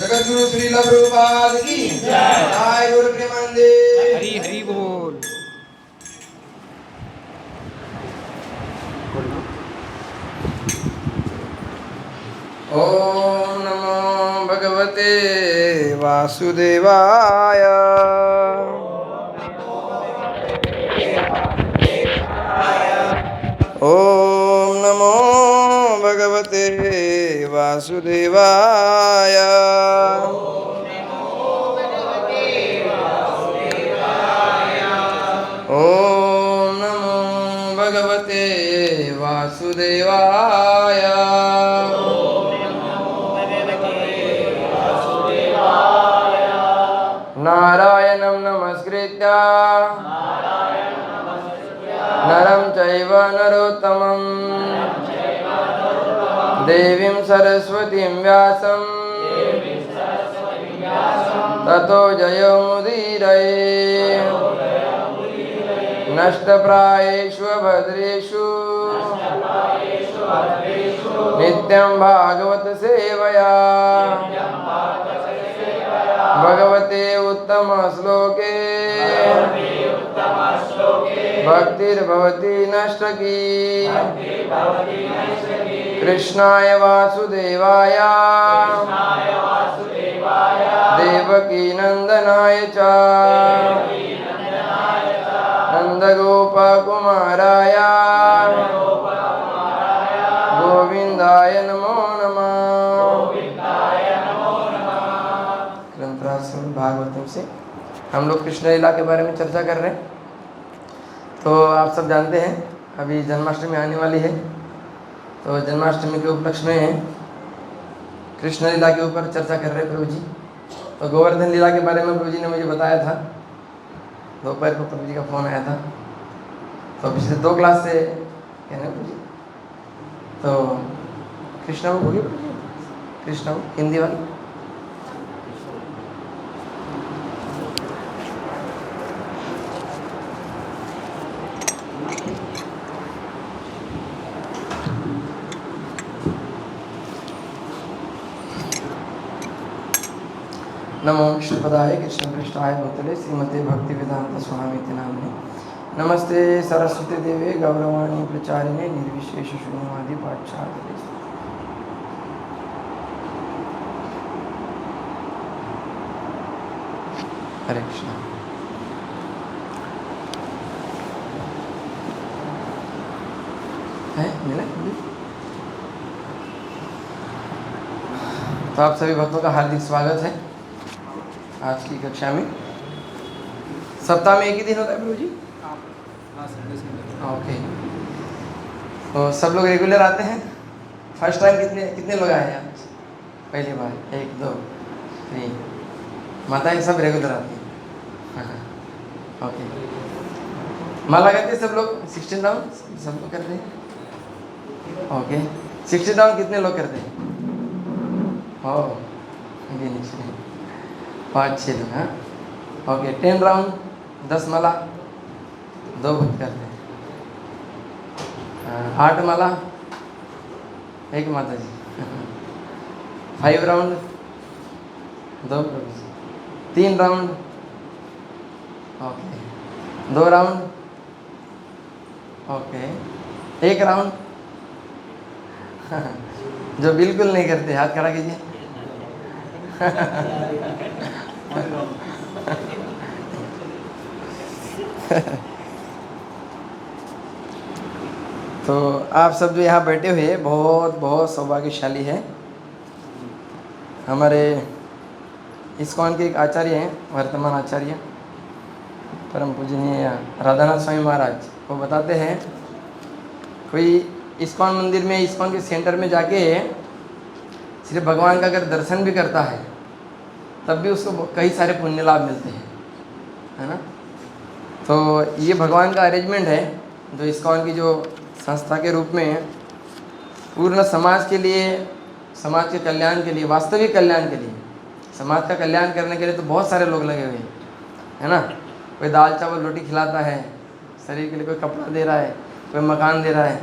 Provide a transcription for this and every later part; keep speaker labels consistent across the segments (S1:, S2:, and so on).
S1: जगद्गुरु श्री प्रभुपाद की जय। गुरु प्रेमानंदे
S2: हरि हरि बोल।
S1: ओम नमो भगवते वासुदेवाय। ओम नमो भगवते वासुदेवाय। ओम नमो भगवते वासुदेवाय। नारायणं नमस्कृत्य नरं चैव नरोत्तमं देवीं सरस्वतीं व्यासं ततो जयमुदीरये। नष्टप्रायेषु भद्रेषु नित्यं भागवत सेवया भगवते उत्तम श्लोके भक्तिर्भवति नष्टकी। कृष्णाय वासुदेवाय देवकी नंदनाय च नंदगोपकुमाराय गोविंदाय नमो नमः। भागवतम से हम लोग कृष्ण लीला के बारे में चर्चा कर रहे हैं। तो आप सब जानते हैं अभी जन्माष्टमी आने वाली है, तो जन्माष्टमी के उपलक्ष्य में कृष्ण लीला के ऊपर चर्चा कर रहे हैं प्रभु जी। तो गोवर्धन लीला के बारे में प्रभु जी ने मुझे बताया था, दोपहर को प्रभु जी का फ़ोन आया था। तो पिछले 2 क्लास से कहना प्रभु जी तो कृष्णा बुक होगी, कृष्णा बुक हिंदी वाली। नमो विष्णुपदाय कृष्णपृष्ठाय भूतले श्रीमते भक्तिवेदांत स्वामिति नामिने नमस्ते सरस्वती देवे गौरवाणी प्रचारिणे निर्विशेष शून्यवादी पाठशाले। हरे कृष्ण। है मिला? तो आप सभी भक्तों का हार्दिक स्वागत है आज की कक्षा में। सप्ताह में एक ही दिन होता है प्रभु जी? ओके। तो सब लोग रेगुलर आते हैं? फर्स्ट टाइम कितने लोग आए हैं आज? पहली बार? 1 2 3 माताएं सब रेगुलर आती हैं। ओके। माला करते सब लोग 16 राउंड सब लोग करते हैं? ओके। 16 राउंड कितने लोग करते हैं? ओह 5-6 लोग। हाँ ओके। 10 राउंड 10 माला 2 भक्त करते हैं। 8 माला 1 माता जी। 5 राउंड 2 प्रभु जी। 3 round okay. 2 round okay. 1 round जो बिल्कुल नहीं करते हाथ खड़ा कीजिए। तो आप सब जो यहाँ बैठे हुए बहुत बहुत सौभाग्यशाली है। हमारे इस्कॉन के एक आचार्य हैं, वर्तमान आचार्य परम पूजनीय राधानाथ स्वामी महाराज, वो बताते हैं कोई इस्कॉन मंदिर में, इस्कॉन के सेंटर में जाके सिर्फ भगवान का अगर दर्शन भी करता है तब भी उसको कई सारे पुण्य लाभ मिलते हैं, है ना। तो ये भगवान का अरेंजमेंट है जो इस्कॉन की जो संस्था के रूप में पूर्ण समाज के लिए, समाज के कल्याण के लिए, वास्तविक कल्याण के लिए, समाज का कल्याण करने के लिए तो बहुत सारे लोग लगे हुए हैं, है ना। कोई दाल चावल रोटी खिलाता है शरीर के लिए, कोई कपड़ा दे रहा है, कोई मकान दे रहा है,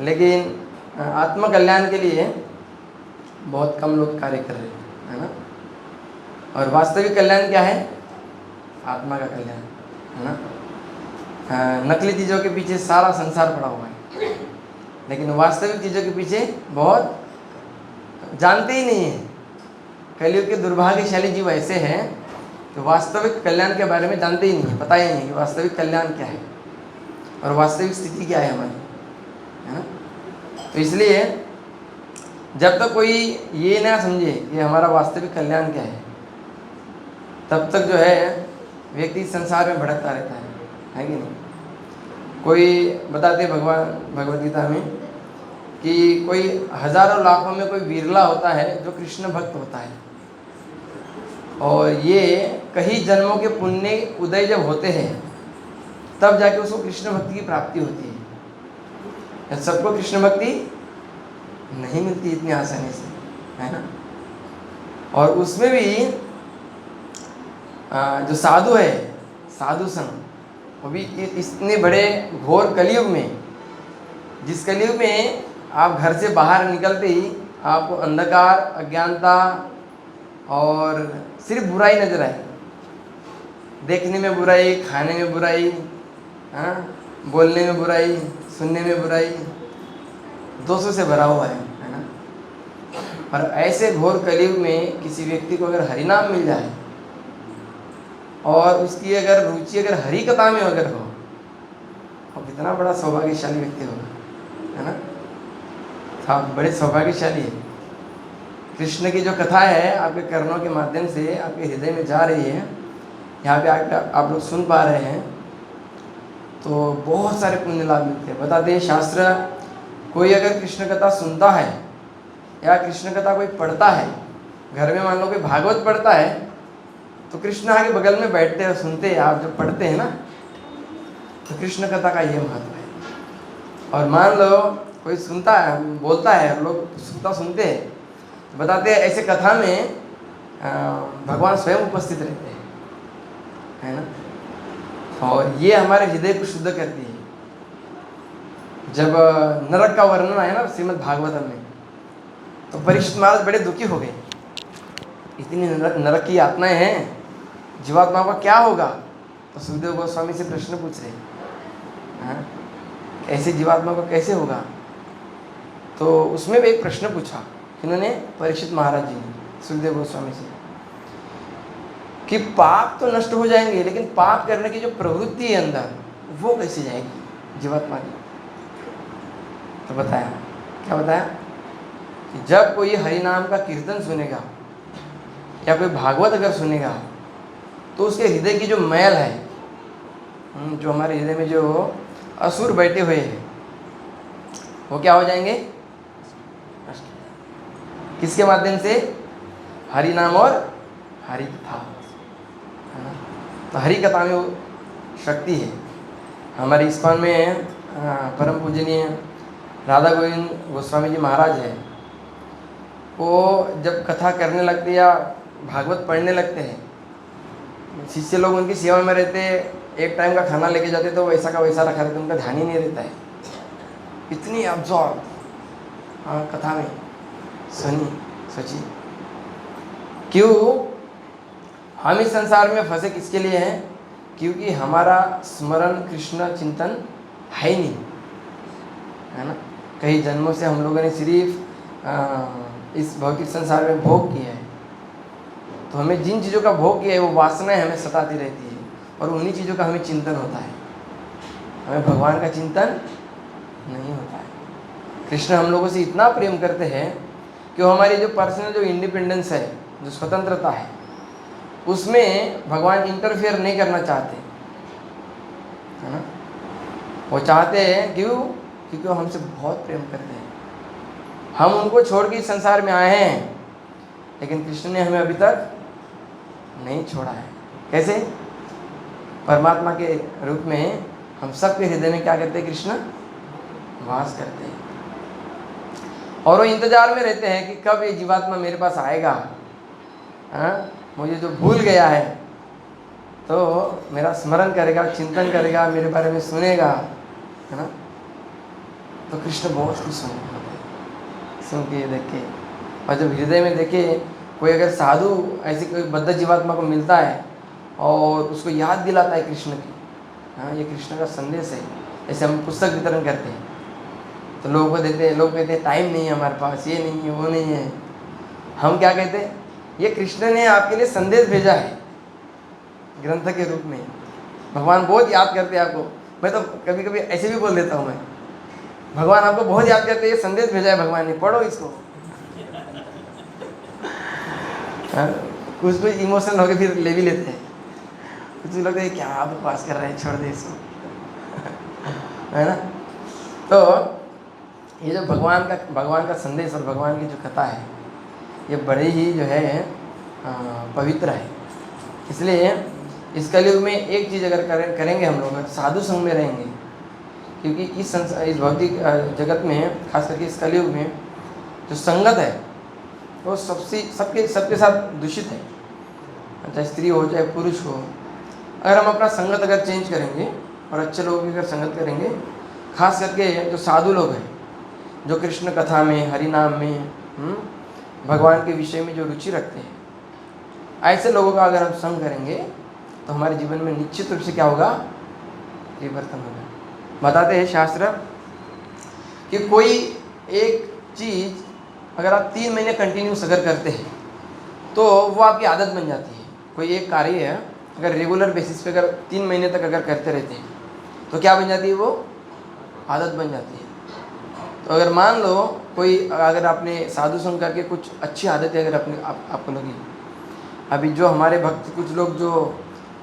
S1: लेकिन आत्म कल्याण के लिए बहुत कम लोग कार्य कर रहे हैं, है ना। और वास्तविक कल्याण क्या है? आत्मा का कल्याण, है ना। नकली चीज़ों के पीछे सारा संसार पड़ा हुआ है, लेकिन वास्तविक चीज़ों के पीछे बहुत जानते ही नहीं है। कलयुग के दुर्भाग्यशाली जीव ऐसे हैं कि वास्तविक कल्याण के बारे में जानते ही नहीं है, पता ही नहीं कि वास्तविक कल्याण क्या है और वास्तविक स्थिति क्या है हमारी, है ना। तो इसलिए जब तक कोई ये ना समझे कि हमारा वास्तविक कल्याण क्या है, तब तक जो है व्यक्ति संसार में भटकता रहता है कि नहीं। कोई बताते भगवान भगवद गीता में कि कोई हजारों लाखों में कोई विरला होता है जो कृष्ण भक्त होता है, और ये कई जन्मों के पुण्य उदय जब होते हैं तब जाके उसको कृष्ण भक्ति की प्राप्ति होती है। सबको कृष्ण भक्ति नहीं मिलती इतनी आसानी से, है ना। और उसमें भी जो साधु है, साधु संग, वो भी इतने बड़े घोर कलयुग में, जिस कलयुग में आप घर से बाहर निकलते ही आपको अंधकार, अज्ञानता और सिर्फ बुराई नजर आए, देखने में बुराई, खाने में बुराई, हाँ, बोलने में बुराई, सुनने में बुराई, दोषों से भरा हुआ है ना। और ऐसे घोर कलयुग में किसी व्यक्ति को अगर हरिनाम मिल जाए और उसकी अगर रुचि अगर हरि कथा में अगर हो, तो कितना बड़ा सौभाग्यशाली व्यक्ति होगा, है ना। तो आप बड़े सौभाग्यशाली है। कृष्ण की जो कथा है आपके कर्णों के माध्यम से आपके हृदय में जा रही है, यहाँ पे आप लोग सुन पा रहे हैं, तो बहुत सारे पुण्य लाभ मिलते हैं। बताते हैं शास्त्र, कोई अगर कृष्ण कथा सुनता है या कृष्ण कथा कोई पढ़ता है, घर में मान लो कोई भागवत पढ़ता है, तो कृष्ण आगे बगल में बैठते हैं, सुनते हैं। आप जब पढ़ते हैं ना, तो कृष्ण कथा का ये महत्व है। और मान लो कोई सुनता है, बोलता है, लोग सुनते हैं, बताते हैं ऐसे कथा में भगवान स्वयं उपस्थित रहते हैं, है ना। और ये हमारे हृदय को शुद्ध करती है। जब नरक का वर्णन आया ना श्रीमद् भागवतम में, तो परीक्षित महाराज बड़े दुखी हो गए। इतनी नरक की यातनाएं हैं, जीवात्मा का क्या होगा? तो सुखदेव गोस्वामी से प्रश्न पूछ रहे, हाँ, ऐसे जीवात्मा को कैसे होगा? तो उसमें भी एक प्रश्न पूछा इन्होंने परीक्षित महाराज जी ने सुखदेव गोस्वामी से, कि पाप तो नष्ट हो जाएंगे, लेकिन पाप करने की जो प्रवृत्ति है अंदर, वो कैसे जाएगी जीवात्मा की? तो बताया, क्या बताया कि जब कोई हरि नाम का कीर्तन सुनेगा या कोई भागवत अगर सुनेगा, तो उसके हृदय की जो मैल है, जो हमारे हृदय में जो असुर बैठे हुए हैं, वो क्या हो जाएंगे? किसके माध्यम से? हरि नाम और हरि कथा, है ना। तो हरि कथा में वो शक्ति है। हमारे इस्कॉन में परम पूजनीय राधा गोविंद गोस्वामी जी महाराज है, वो जब कथा करने लगते या भागवत पढ़ने लगते हैं, शिष्य लोग उनकी सेवा में रहते, एक टाइम का खाना लेके जाते तो वैसा का वैसा रखा रहता, उनका ध्यान ही नहीं रहता है। इतनी अब्जॉर्ब कथा में सोची। क्यों हम इस संसार में फंसे किसके लिए हैं? क्योंकि हमारा स्मरण कृष्ण चिंतन है नहीं, है ना। कई जन्मों से हम लोगों ने सिर्फ इस भौतिक संसार में भोग किया है, तो हमें जिन चीज़ों का भोग किया है वो वासनाएं हमें सताती रहती है, और उन्हीं चीज़ों का हमें चिंतन होता है, हमें भगवान का चिंतन नहीं होता है। कृष्ण हम लोगों से इतना प्रेम करते हैं कि वो हमारी जो पर्सनल जो इंडिपेंडेंस है, जो स्वतंत्रता है, उसमें भगवान इंटरफेयर नहीं करना चाहते, है ना। वो चाहते हैं, क्यों? क्योंकि वो हमसे बहुत प्रेम करते हैं। हम उनको छोड़ के इस संसार में आए हैं, लेकिन कृष्ण ने हमें अभी तक नहीं छोड़ा है। कैसे? परमात्मा के रूप में हम सबके हृदय में क्या करते हैं? कृष्ण वास करते हैं, और वो इंतजार में रहते हैं कि कब ये जीवात्मा मेरे पास आएगा, हाँ, मुझे जो भूल गया है तो मेरा स्मरण करेगा, चिंतन करेगा, मेरे बारे में सुनेगा, है ना। तो कृष्ण बहुत कुछ सुन के देख के, और जब हृदय में देखे कोई अगर साधु ऐसी कोई बद्ध जीवात्मा को मिलता है और उसको याद दिलाता है कृष्ण की, हाँ, ये कृष्ण का संदेश है, ऐसे हम पुस्तक वितरण करते हैं तो लोगों को देते हैं, लोग कहते हैं टाइम नहीं है हमारे पास, ये नहीं है, वो नहीं है। हम क्या कहते हैं? ये कृष्ण ने आपके लिए संदेश भेजा है ग्रंथ के रूप में। भगवान बहुत याद करते हैं आपको। मैं तो कभी कभी ऐसे भी बोल देता हूँ, मैं, भगवान आपको बहुत याद करते हैं, ये संदेश भेजा है भगवान ने, पढ़ो इसको। कुछ इमोशनल होकर फिर ले भी लेते हैं, कुछ लोग कहते हैं क्या आप पास कर रहे हैं, छोड़ दे इसको, है ना। तो ये जो भगवान का संदेश और भगवान की जो कथा है, ये बड़े ही जो है पवित्र है। इसलिए इस कलयुग में एक चीज़ अगर करेंगे हम लोग, साधु संग में रहेंगे, क्योंकि इस भौतिक जगत में, खास करके इस कलयुग में जो संगत है वो सबके साथ दूषित है, चाहे स्त्री हो चाहे पुरुष हो। अगर हम अपना संगत अगर चेंज करेंगे और अच्छे लोगों की अगर संगत करेंगे, खास करके जो साधु लोग हैं, जो कृष्ण कथा में, हरि नाम में, भगवान के विषय में जो रुचि रखते हैं, ऐसे लोगों का अगर हम संग करेंगे तो हमारे जीवन में निश्चित रूप से क्या होगा? परिवर्तन होगा। बताते हैं शास्त्र कि कोई एक चीज़ अगर आप 3 महीने कंटिन्यूस अगर करते हैं तो वो आपकी आदत बन जाती है। कोई एक कार्य है अगर रेगुलर बेसिस पे अगर 3 महीने तक अगर करते रहते हैं तो क्या बन जाती है? वो आदत बन जाती है। तो अगर मान लो कोई अगर आपने साधु संग करके कुछ अच्छी आदतें अगर आपको लगी, अभी जो हमारे भक्त कुछ लोग जो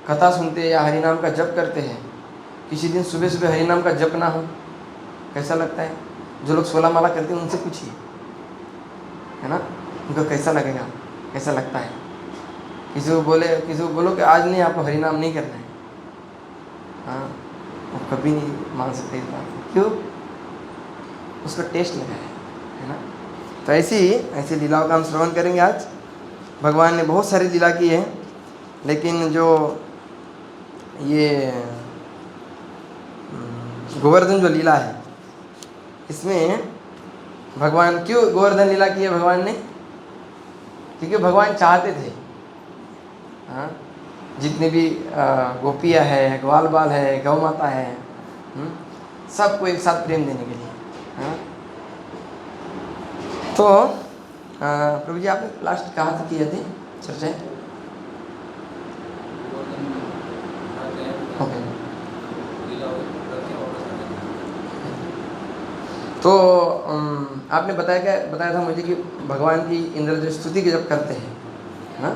S1: कथा सुनते हैं या हरि नाम का जप करते हैं, किसी दिन सुबह सुबह हरि नाम का जप ना हो, कैसा लगता है? जो लोग 16 माला करते हैं उनसे पूछिए, है ना, उनको कैसा लगेगा, कैसा लगता है। किसी को बोलो कि आज नहीं, आपको हरि नाम नहीं करना है, हाँ, वो कभी नहीं मान सकते इस बात। क्यों? उसका टेस्ट लगा है ना। तो ऐसी लीलाओं का हम श्रवण करेंगे आज। भगवान ने बहुत सारी लीला की है, लेकिन जो ये गोवर्धन जो लीला है, इसमें भगवान क्यों गोवर्धन लीला की है भगवान ने? क्योंकि भगवान चाहते थे, हाँ, जितने भी गोपियाँ है, ग्वाल बाल है, गौ माता है, सबको एक साथ प्रेम देने के लिए, हाँ। तो प्रभु जी आपने लास्ट कहाँ से किए थे चर्चा? ओके। तो आपने बताया था मुझे कि भगवान की इंद्र जो स्तुति की जब करते हैं, हाँ,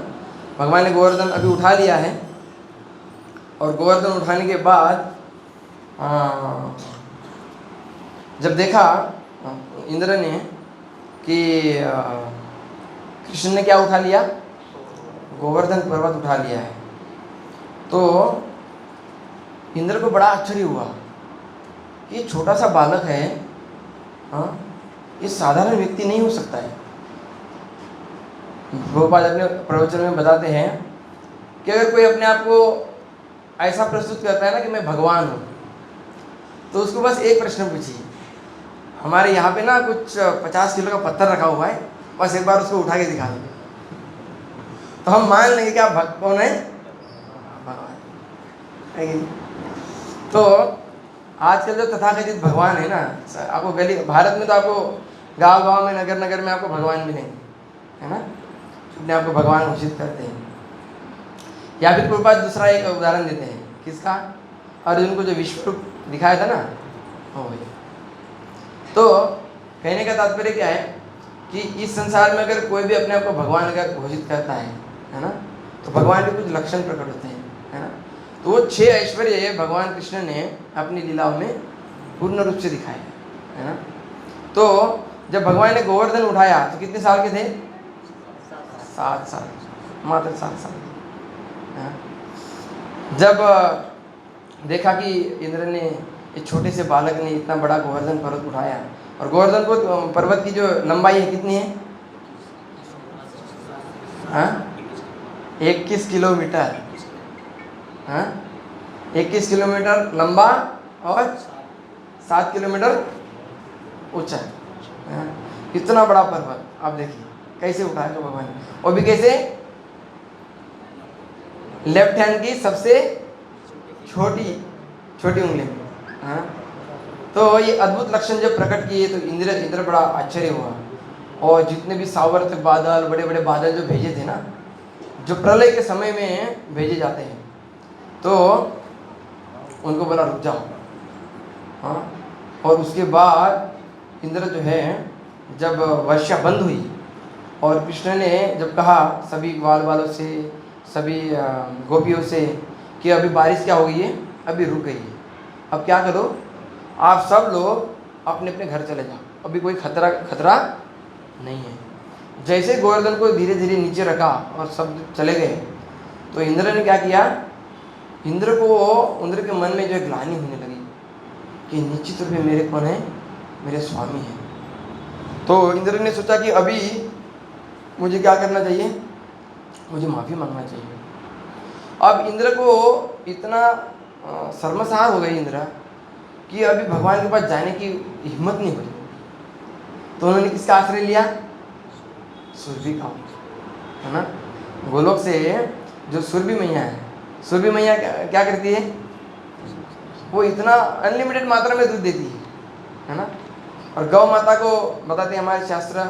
S1: भगवान ने गोवर्धन अभी उठा लिया है, और गोवर्धन उठाने के बाद जब देखा इंद्र ने कि कृष्ण ने क्या उठा लिया, गोवर्धन पर्वत उठा लिया है, तो इंद्र को बड़ा आश्चर्य हुआ कि ये छोटा सा बालक है, हाँ, ये साधारण व्यक्ति नहीं हो सकता है। भोपाल अपने प्रवचन में बताते हैं कि अगर कोई अपने आप को ऐसा प्रस्तुत करता है ना कि मैं भगवान हूँ, तो उसको बस एक प्रश्न पूछिए, हमारे यहाँ पे ना कुछ 50 किलो का पत्थर रखा हुआ है, बस एक बार उसको उठा के दिखा देंगे तो हम मान लेंगे कि आप कौन है, भगवान है कि नहीं? तो आजकल जो तथाकथित भगवान है ना, आपको गली भारत में तो आपको गांव गांव में, नगर नगर में आपको भगवान मिलेंगे, है ना, अपने आपको भगवान घोषित करते हैं। या फिर प्रभुपाद दूसरा एक उदाहरण देते हैं, किसका? अर्जुन को जो विश्व रूप दिखाया था ना, हो भैया। तो कहने का तात्पर्य क्या है कि इस संसार में अगर कोई भी अपने आप को भगवान अगर घोषित करता है ना, तो भगवान के कुछ लक्षण प्रकट होते हैं, है ना। तो वो 6 ऐश्वर्य भगवान कृष्ण ने अपनी लीलाओं में पूर्ण रूप से दिखाए, है ना। तो जब भगवान ने गोवर्धन उठाया तो कितने साल के थे? 7 साल, मात्र 7 साल के, है। जब देखा कि इंद्र ने, एक छोटे से बालक ने इतना बड़ा गोवर्धन पर्वत उठाया, और गोवर्धन पर्वत की जो लंबाई है कितनी है? 21 किलोमीटर, हाँ, 21 किलोमीटर लंबा और 7 किलोमीटर ऊंचा, हाँ। इतना बड़ा पर्वत आप देखिए कैसे उठाया भगवान ने, और भी कैसे? लेफ्ट हैंड की सबसे छोटी उंगली, हाँ। तो ये अद्भुत लक्षण जब प्रकट किए तो इंद्र बड़ा आश्चर्य हुआ, और जितने भी सावर्त बादल, बड़े बड़े बादल जो भेजे थे ना, जो प्रलय के समय में भेजे जाते हैं, तो उनको बोला रुक जाओ, हाँ। और उसके बाद इंद्र जो है, जब वर्षा बंद हुई और कृष्ण ने जब कहा सभी ग्वाल बालों से, सभी गोपियों से कि अभी बारिश क्या हो गई है, अभी रुक गई है, अब क्या करो, आप सब लोग अपने अपने घर चले जाओ, अभी कोई खतरा नहीं है। जैसे गोवर्धन को धीरे धीरे नीचे रखा और सब चले गए, तो इंद्र ने क्या किया, इंद्र के मन में जो एक ग्लानि होने लगी कि निश्चित रूप में मेरे कौन है, मेरे स्वामी हैं। तो इंद्र ने सोचा कि अभी मुझे क्या करना चाहिए, मुझे माफ़ी मांगना चाहिए। अब इंद्र को इतना शर्मसार हो गई इंद्र कि अभी भगवान के पास जाने की हिम्मत नहीं हुई, तो उन्होंने किसका आश्रय लिया? सुरभि का, है ना। गोलोक से जो सुरभि मैया है, सुरभि मैया क्या करती है, वो इतना अनलिमिटेड मात्रा में दूध देती है ना। और गौ माता को बताते हैं हमारे शास्त्र,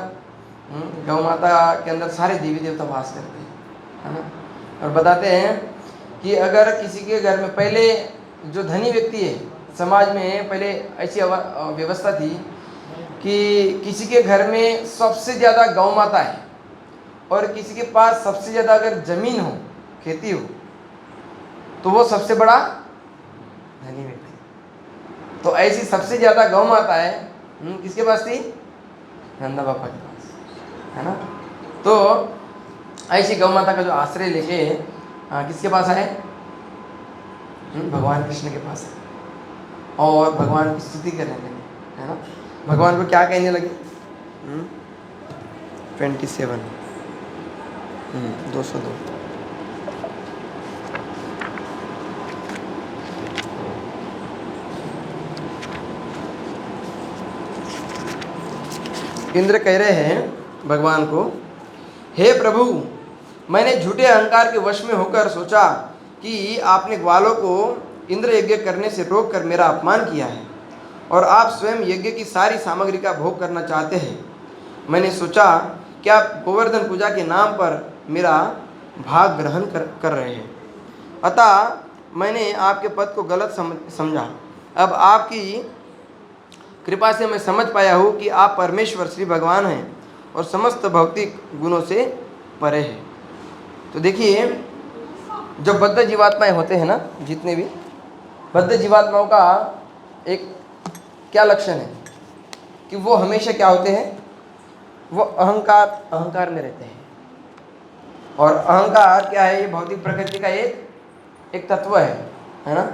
S1: गौ माता के अंदर सारे देवी देवता वास करते हैं, है ना। और बताते हैं कि अगर किसी के घर में, पहले जो धनी व्यक्ति है, समाज में पहले ऐसी व्यवस्था थी कि किसी के घर में सबसे ज़्यादा गौ माता है और किसी के पास सबसे ज़्यादा अगर ज़मीन हो, खेती हो, तो वो सबसे बड़ा धनी व्यक्ति। तो ऐसी सबसे ज़्यादा गौ माता है किसके पास थी? नंदा बापा के पास, है ना। तो ऐसी गौ माता का जो आश्रय लेके किसके पास आए? भगवान कृष्ण के पास है, और भगवान की स्तुति करने लगे, है ना। भगवान को क्या कहने लगे? 27 202। इंद्र कह रहे हैं भगवान को, हे प्रभु, मैंने झूठे अहंकार के वश में होकर सोचा कि आपने ग्वालों को इंद्र यज्ञ करने से रोककर मेरा अपमान किया है और आप स्वयं यज्ञ की सारी सामग्री का भोग करना चाहते हैं। मैंने सोचा कि आप गोवर्धन पूजा के नाम पर मेरा भाग ग्रहण कर रहे हैं, अतः मैंने आपके पद को गलत समझा। अब आपकी कृपा से मैं समझ पाया हूँ कि आप परमेश्वर श्री भगवान हैं और समस्त भौतिक गुणों से परे हैं। तो देखिए, जो बद्ध जीवात्माएं होते हैं ना, जितने भी बद्ध जीवात्माओं का एक क्या लक्षण है कि वो हमेशा क्या होते हैं, वो अहंकार में रहते हैं। और अहंकार क्या है? ये भौतिक प्रकृति का एक तत्व है ना,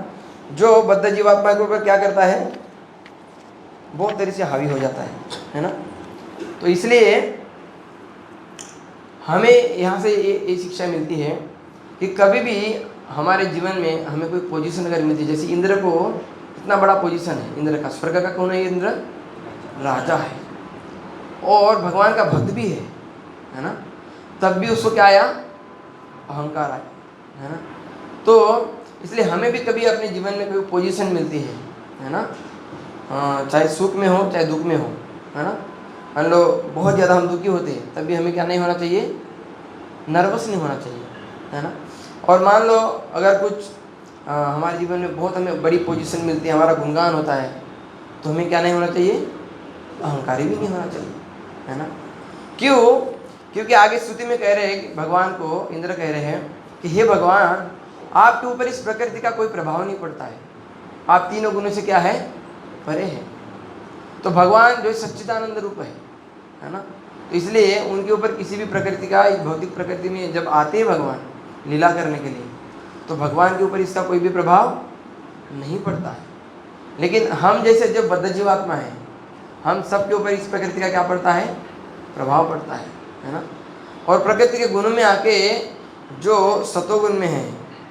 S1: जो बद्ध जीवात्मा के ऊपर क्या करता है, बहुत तरह से हावी हो जाता है ना। तो इसलिए हमें यहाँ से ये शिक्षा मिलती है कि कभी भी हमारे जीवन में हमें कोई पोजीशन अगर मिलती है, जैसे इंद्र को इतना बड़ा पोजीशन है, इंद्र का, स्वर्ग का कौन है? इंद्र राजा है और भगवान का भक्त भी है ना, तब भी उसको क्या आया? अहंकार आया, है ना। तो इसलिए हमें भी कभी अपने जीवन में कोई पोजीशन मिलती है ना, चाहे सुख में हो चाहे दुख में हो, है ना। मान लो बहुत ज़्यादा हम दुखी होते हैं, तब भी हमें क्या नहीं होना चाहिए? नर्वस नहीं होना चाहिए, है ना। और मान लो अगर कुछ हमारे जीवन में बहुत हमें बड़ी पोजीशन मिलती है, हमारा गुणगान होता है, तो हमें क्या नहीं होना चाहिए? अहंकारी भी नहीं होना चाहिए, है ना। क्यों? क्योंकि आगे स्तुति में कह रहे हैं कि भगवान को इंद्र कह रहे हैं कि हे भगवान, आपके ऊपर इस प्रकृति का कोई प्रभाव नहीं पड़ता है, आप तीनों गुणों से क्या है? परे है। तो भगवान जो सच्चिदानंद रूप है ना, तो इसलिए उनके ऊपर किसी भी प्रकृति का, इस भौतिक प्रकृति में जब आते हैं भगवान लीला करने के लिए, तो भगवान के ऊपर इसका कोई भी प्रभाव नहीं पड़ता है। लेकिन हम जैसे जब बद्ध जीवात्मा है, हम सब के ऊपर इस प्रकृति का क्या पड़ता है? प्रभाव पड़ता है ना। और प्रकृति के गुणों में आके जो सतोगुण में है,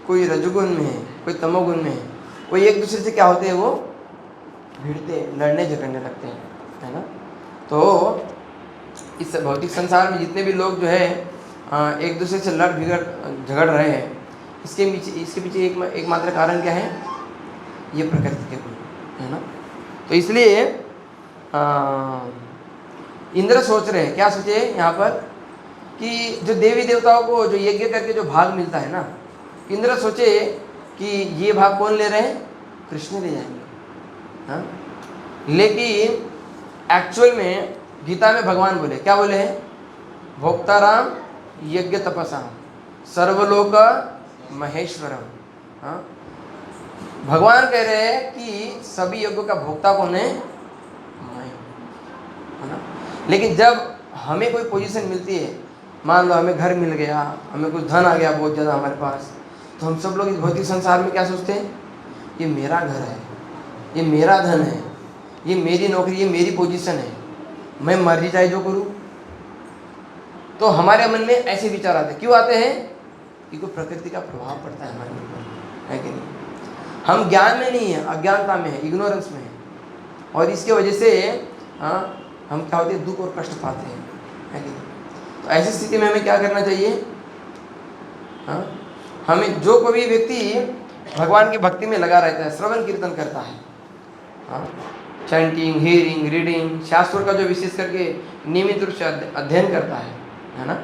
S1: कोई रजोगुण में है, कोई तमोगुण में है, कोई एक दूसरे से क्या होते हैं? वो भिड़ते, लड़ने झगड़ने लगते हैं, है ना। तो इस भौतिक संसार में जितने भी लोग जो है एक दूसरे से लड़ झगड़ रहे हैं, इसके पीछे एकमात्र कारण क्या है? ये प्रकृति के गुण, है ना। तो इसलिए इंद्र सोच रहे हैं, क्या सोचे यहाँ पर, कि जो देवी देवताओं को जो यज्ञ करके जो भाग मिलता है ना, इंद्र सोचे कि ये भाग कौन ले रहे हैं? कृष्ण ले जाएंगे, हाँ। लेकिन एक्चुअल में गीता में भगवान बोले, क्या बोले हैं? भोक्ताराम यज्ञ तपसाम सर्वलोक महेश्वरम, हाँ। भगवान कह रहे हैं कि सभी यज्ञों का भोक्ता कौन है? मैं, है ना। लेकिन जब हमें कोई पोजीशन मिलती है, मान लो हमें घर मिल गया, हमें कुछ धन आ गया बहुत ज़्यादा हमारे पास, तो हम सब लोग इस भौतिक संसार में क्या सोचते हैं? ये मेरा घर है, ये मेरा धन है, ये मेरी नौकरी, ये मेरी पोजीशन है, मैं मर्जी चाहे जो करूँ। तो हमारे मन में ऐसे विचार आते हैं। क्यों आते हैं? क्योंकि प्रकृति का प्रभाव पड़ता है हमारे ऊपर, है कि नहीं। हम ज्ञान में नहीं है, अज्ञानता में है, इग्नोरेंस में है, और इसके वजह से हम क्या होते हैं? दुख और कष्ट पाते हैं, है कि नहीं। तो ऐसी स्थिति में हमें क्या करना चाहिए? हमें, जो कोई भी व्यक्ति भगवान की भक्ति में लगा रहता है, श्रवण कीर्तन करता है, चैंटिंग, हियरिंग, रीडिंग, शास्त्रों का जो विशेष करके नियमित रूप से अध्ययन करता है ना,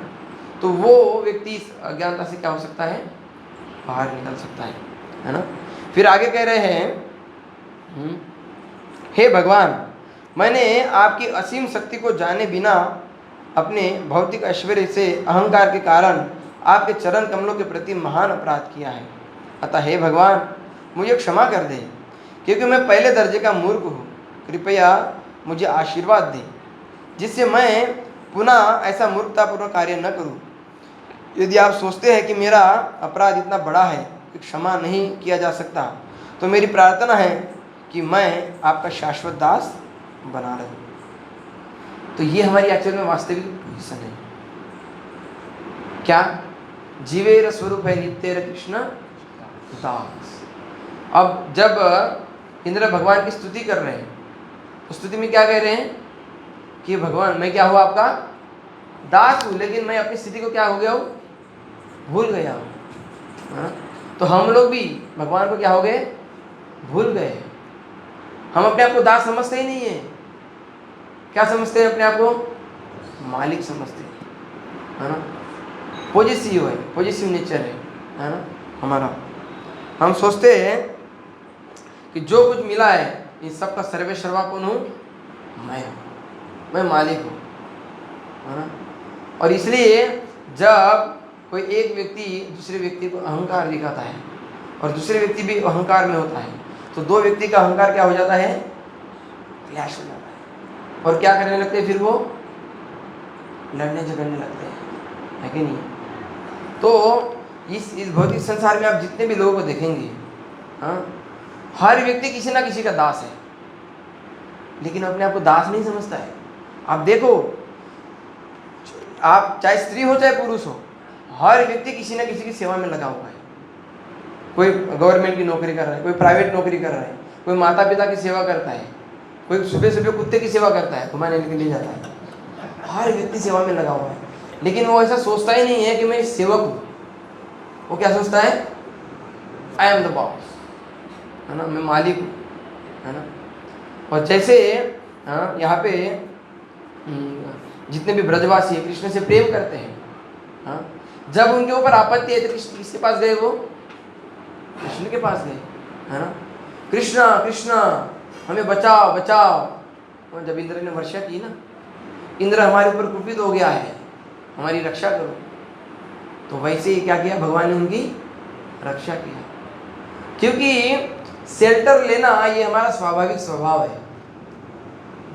S1: तो वो व्यक्ति इस अज्ञानता से क्या हो सकता है? बाहर निकल सकता है ना। फिर आगे कह रहे हैं, हे भगवान, मैंने आपकी असीम शक्ति को जाने बिना अपने भौतिक ऐश्वर्य से अहंकार के कारण आपके चरण कमलों के प्रति महान अपराध किया है, अतः हे भगवान मुझे क्षमा कर दे, क्योंकि मैं पहले दर्जे का मूर्ख हूँ। कृपया मुझे आशीर्वाद दें, जिससे मैं पुनः ऐसा मूर्खतापूर्वक कार्य न करूँ। यदि आप सोचते हैं कि मेरा अपराध इतना बड़ा है कि क्षमा नहीं किया जा सकता, तो मेरी प्रार्थना है कि मैं आपका शाश्वत दास बना रहे हो। तो ये हमारी एक्चुअल में वास्तविक पोजीशन है। क्या? जीवेर स्वरूप है नित्य कृष्ण दास। अब जब इंद्र भगवान की स्तुति कर रहे हैं तो स्तुति में क्या कह रहे हैं कि भगवान मैं क्या हुआ, आपका दास हूं, लेकिन मैं अपनी स्थिति को क्या हो गया हूं, भूल गया हूं। तो हम लोग भी भगवान को क्या हो गए, भूल गए। हम अपने आप को दास समझते ही नहीं है। क्या समझते हैं अपने आप को? मालिक समझते हैं, है ना। पॉजिटिव है, पॉजिटिव नेचर है ना हमारा। हम सोचते हैं कि जो कुछ मिला है इन सब का सर्वे सर्वा कौन हूँ, मैं मालिक हूँ, है ना। और इसलिए जब कोई एक व्यक्ति दूसरे व्यक्ति को अहंकार दिखाता है और दूसरे व्यक्ति भी अहंकार में होता है तो दो व्यक्ति का अहंकार क्या हो जाता है, क्लैश हो जाता है। और क्या करने लगते हैं फिर वो, लड़ने झगड़ने लगते हैं, है कि नहीं। तो इस भौतिक संसार में आप जितने भी लोगों को देखेंगे, हाँ, हर व्यक्ति किसी ना किसी का दास है, लेकिन अपने आप को दास नहीं समझता है। आप देखो, आप चाहे स्त्री हो चाहे पुरुष हो, हर व्यक्ति किसी ना किसी की सेवा में लगा हुआ है। कोई गवर्नमेंट की नौकरी कर रहा है, कोई प्राइवेट नौकरी कर रहा है, कोई माता पिता की सेवा करता है, कोई सुबह सुबह कुत्ते की सेवा करता है, घुमाने के लिए जाता है। हर व्यक्ति सेवा में लगा हुआ है, लेकिन वो ऐसा सोचता ही नहीं है कि मैं सेवक हूँ। वो क्या सोचता है, आई एम द बॉस, है ना, मैं मालिक हूँ, है ना। और जैसे यहाँ पे जितने भी ब्रजवासी है कृष्ण से प्रेम करते हैं, हाँ, जब उनके ऊपर आपत्ति है तो किसके पास गए, वो कृष्ण के पास गए, है ना। कृष्ण कृष्ण हमें बचाओ बचाओ। और जब इंद्र ने वर्षा की ना, इंद्र हमारे ऊपर कुपित हो गया है, हमारी रक्षा करो, तो वैसे ही क्या किया, भगवान ने उनकी रक्षा किया। क्योंकि शेल्टर लेना ये हमारा स्वाभाविक स्वभाव है।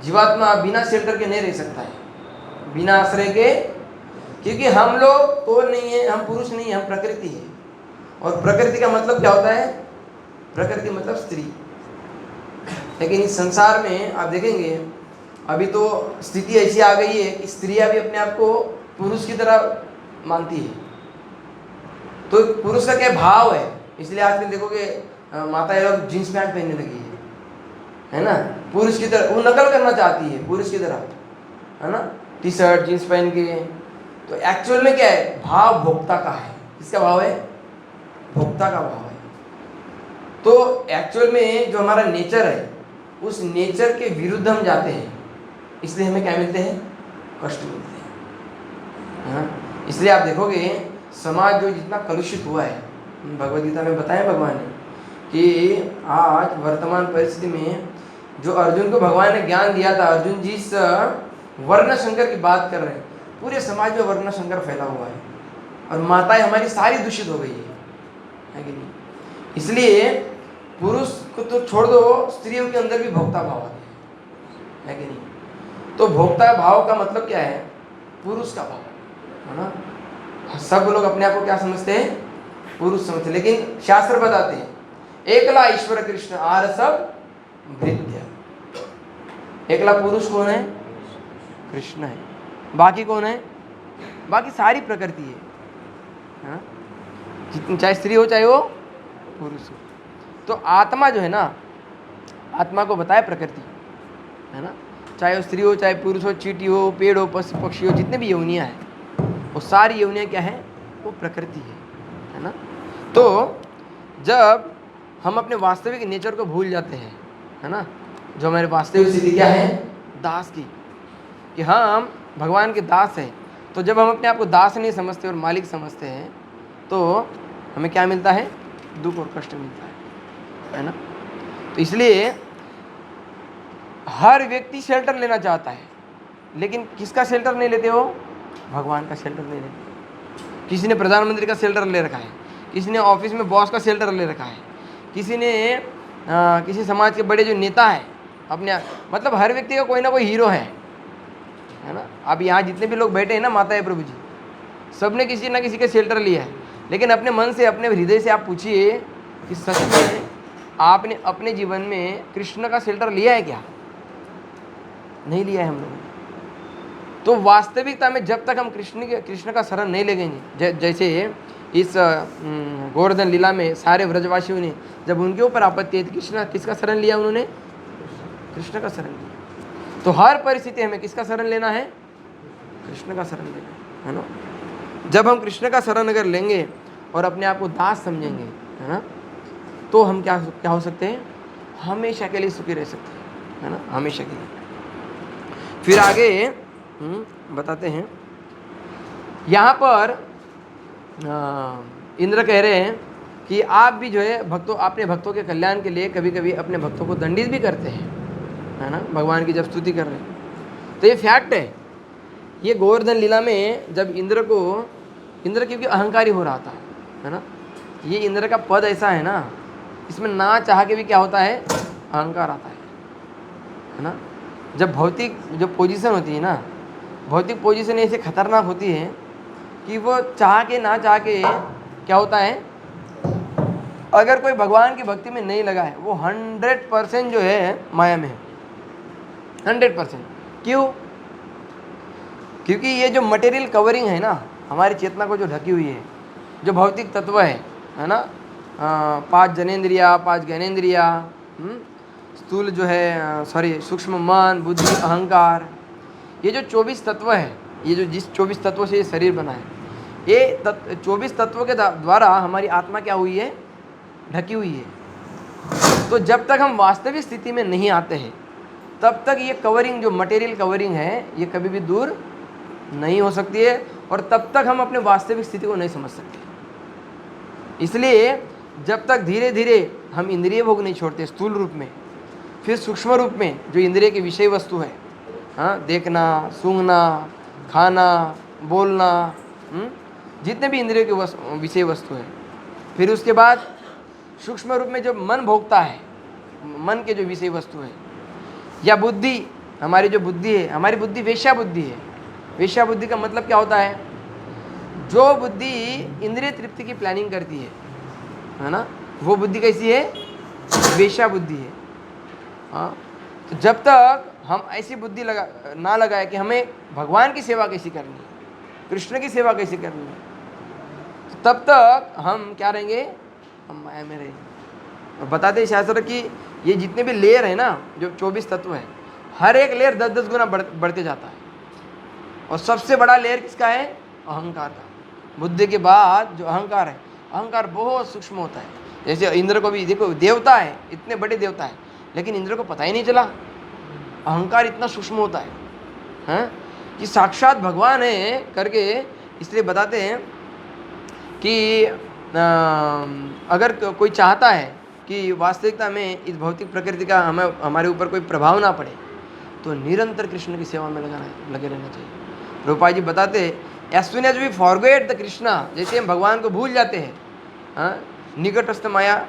S1: जीवात्मा बिना शेल्टर के नहीं रह सकता है, बिना आश्रय के। क्योंकि हम लोग तो नहीं है, हम पुरुष नहीं है, हम प्रकृति है। और प्रकृति का मतलब क्या होता है, प्रकृति मतलब स्त्री। लेकिन इस संसार में आप देखेंगे अभी तो स्थिति ऐसी आ गई है कि स्त्रियां भी अपने आप को पुरुष की तरह मानती है। तो पुरुष का क्या भाव है, इसलिए आजकल देखोगे माताएं लोग जींस पैंट पहनने लगी है ना, पुरुष की तरह। वो नकल करना चाहती है पुरुष की तरह, है ना, टी शर्ट जींस पहन के। तो एक्चुअल में क्या है, भाव भोक्ता का है। किसका भाव है, भोक्ता का भाव है। तो एक्चुअल में जो हमारा नेचर है, उस नेचर के विरुद्ध हम जाते हैं, इसलिए हमें क्या मिलते हैं, कष्ट मिलते हैं, है ना। इसलिए आप देखोगे समाज जो जितना कलुषित हुआ है, भगवद गीता में बताया भगवान ने कि आज वर्तमान परिस्थिति में जो अर्जुन को भगवान ने ज्ञान दिया था, अर्जुन जिस वर्ण संकर की बात कर रहे हैं, पूरे समाज में वर्ण संकर फैला हुआ है और माताएं हमारी सारी दूषित हो गई है कि नहीं। इसलिए पुरुष को तो छोड़ दो, स्त्रियों के अंदर भी भोक्ता भाव आ गया है कि नहीं। तो भोक्ता भाव का मतलब क्या है, पुरुष का भाव, है ना। सब लोग अपने आप को क्या समझते हैं, पुरुष समझते, लेकिन शास्त्र बताते हैं एकला ईश्वर कृष्ण आर सब भृत्य। एकला पुरुष कौन है, कृष्ण है। बाकी कौन है, बाकी सारी प्रकृति है, हाँ? चाहे स्त्री हो चाहे वो पुरुष हो। तो आत्मा जो है ना, आत्मा को बताए प्रकृति, है ना। चाहे वो स्त्री हो चाहे पुरुष हो, चींटी हो, पेड़ हो, पशु पक्षी हो, जितने भी योनियाँ हैं, वो सारी योनियाँ क्या है, वो प्रकृति है ना। तो जब हम अपने वास्तविक नेचर को भूल जाते हैं, है ना, जो हमारे वास्तविक स्थिति क्या है, दास की, कि हम भगवान के दास हैं। तो जब हम अपने आप को दास नहीं समझते और मालिक समझते हैं, तो हमें क्या मिलता है, दुख और कष्ट मिलता है ना। तो इसलिए हर व्यक्ति शेल्टर लेना चाहता है, लेकिन किसका शेल्टर नहीं लेते हो, भगवान का शेल्टर नहीं लेते। किसी ने प्रधानमंत्री का शेल्टर ले रखा है, किसी ने ऑफिस में बॉस का शेल्टर ले रखा है, किसी ने किसी समाज के बड़े जो नेता है अपने, मतलब हर व्यक्ति का कोई ना कोई हीरो है ना। अब यहाँ जितने भी लोग बैठे हैं ना, माता है प्रभु जी, सब ने किसी ना किसी का शेल्टर लिया है। लेकिन अपने मन से, अपने हृदय से आप पूछिए कि सच में आपने अपने जीवन में कृष्ण का शेल्टर लिया है क्या, नहीं लिया है हम लोगों ने। तो वास्तविकता में जब तक हम कृष्ण का शरण नहीं लेंगे, जैसे इस गोवर्धन लीला में सारे व्रजवासियों ने जब उनके ऊपर आपत्ति है तो कृष्ण किसका शरण लिया? उन्होंने कृष्ण का शरण लिया। तो हर परिस्थिति हमें किसका शरण लेना है? कृष्ण का शरण लेना है ना। जब हम कृष्ण का शरण अगर लेंगे और अपने आप को दास समझेंगे, है ना, तो हम क्या हो सकते हैं? हमेशा के लिए सुखी रह सकते हैं, है ना, हमेशा के लिए। फिर आगे बताते हैं, यहाँ पर इंद्र कह रहे हैं कि आप भी जो है भक्तों, अपने भक्तों के कल्याण के लिए कभी कभी अपने भक्तों को दंडित भी करते हैं, है ना, भगवान की जब स्तुति कर रहे हैं। तो ये फैक्ट है। ये गोवर्धन लीला में जब इंद्र क्योंकि अहंकारी हो रहा था, है ना, ये इंद्र का पद ऐसा है ना, इसमें ना चाह के भी क्या होता है? अहंकार आता है ना। जब भौतिक जो पोजीशन होती है ना, भौतिक पोजीशन ऐसे खतरनाक होती है कि वो चाह के ना चाह के क्या होता है, अगर कोई भगवान की भक्ति में नहीं लगा है वो 100% जो है माया में है, 100%। क्यों? क्योंकि ये जो मटेरियल कवरिंग है ना, हमारी चेतना को जो ढकी हुई है, जो भौतिक तत्व है ना, 5 जनेंद्रिया, 5 ज्ञानेंद्रिया, स्थूल जो है सूक्ष्म मन, बुद्धि, अहंकार, ये जो 24 तत्व है, ये जो जिस 24 तत्वों से ये शरीर बना है, ये 24 तत्वों के द्वारा हमारी आत्मा क्या हुई है? ढकी हुई है। तो जब तक हम वास्तविक स्थिति में नहीं आते हैं तब तक ये कवरिंग, जो मटेरियल कवरिंग है, ये कभी भी दूर नहीं हो सकती है, और तब तक हम अपने वास्तविक स्थिति को नहीं समझ सकते। इसलिए जब तक धीरे धीरे हम इंद्रिय भोग नहीं छोड़ते स्थूल रूप में, फिर सूक्ष्म रूप में जो इंद्रिय की विषय वस्तु है, हाँ, देखना, सूंघना, खाना, बोलना, जितने भी इंद्रियों की विषय वस्तु है, फिर उसके बाद सूक्ष्म रूप में जो मन भोगता है, मन के जो विषय वस्तु है, या बुद्धि, हमारी जो बुद्धि है, हमारी बुद्धि वेश्या बुद्धि है। वेश्या बुद्धि का मतलब क्या होता है? जो बुद्धि इंद्रिय तृप्ति की प्लानिंग करती है ना, वो बुद्धि कैसी है? वेश्या बुद्धि है। हाँ, तो जब तक हम ऐसी बुद्धि ना लगाए कि हमें भगवान की सेवा कैसी करनी है, कृष्ण की सेवा कैसी करनी है, तो तब तक हम क्या रहेंगे? हम माया में रहेंगे। और बताते हैं शास्त्र कि ये जितने भी लेयर है ना, जो 24 तत्व है, हर एक लेयर 10-10 गुना बढ़ते जाता है। और सबसे बड़ा लेयर किसका है? अहंकार का। बुद्धि के बाद जो अहंकार है, अहंकार बहुत सूक्ष्म होता है। जैसे इंद्र को भी देखो, देवता है, इतने बड़े देवता है, लेकिन इंद्र को पता ही नहीं चला अहंकार इतना सूक्ष्म होता है कि साक्षात भगवान है करके। इसलिए बताते हैं कि अगर कोई चाहता है कि वास्तविकता में इस भौतिक प्रकृति का हमारे ऊपर कोई प्रभाव ना पड़े, तो निरंतर कृष्ण की सेवा में लगे रहना चाहिए। रूपा जी बताते, as soon as we forget the Krishna, जैसे हम भगवान को भूल जाते हैं, निकटस्थ माया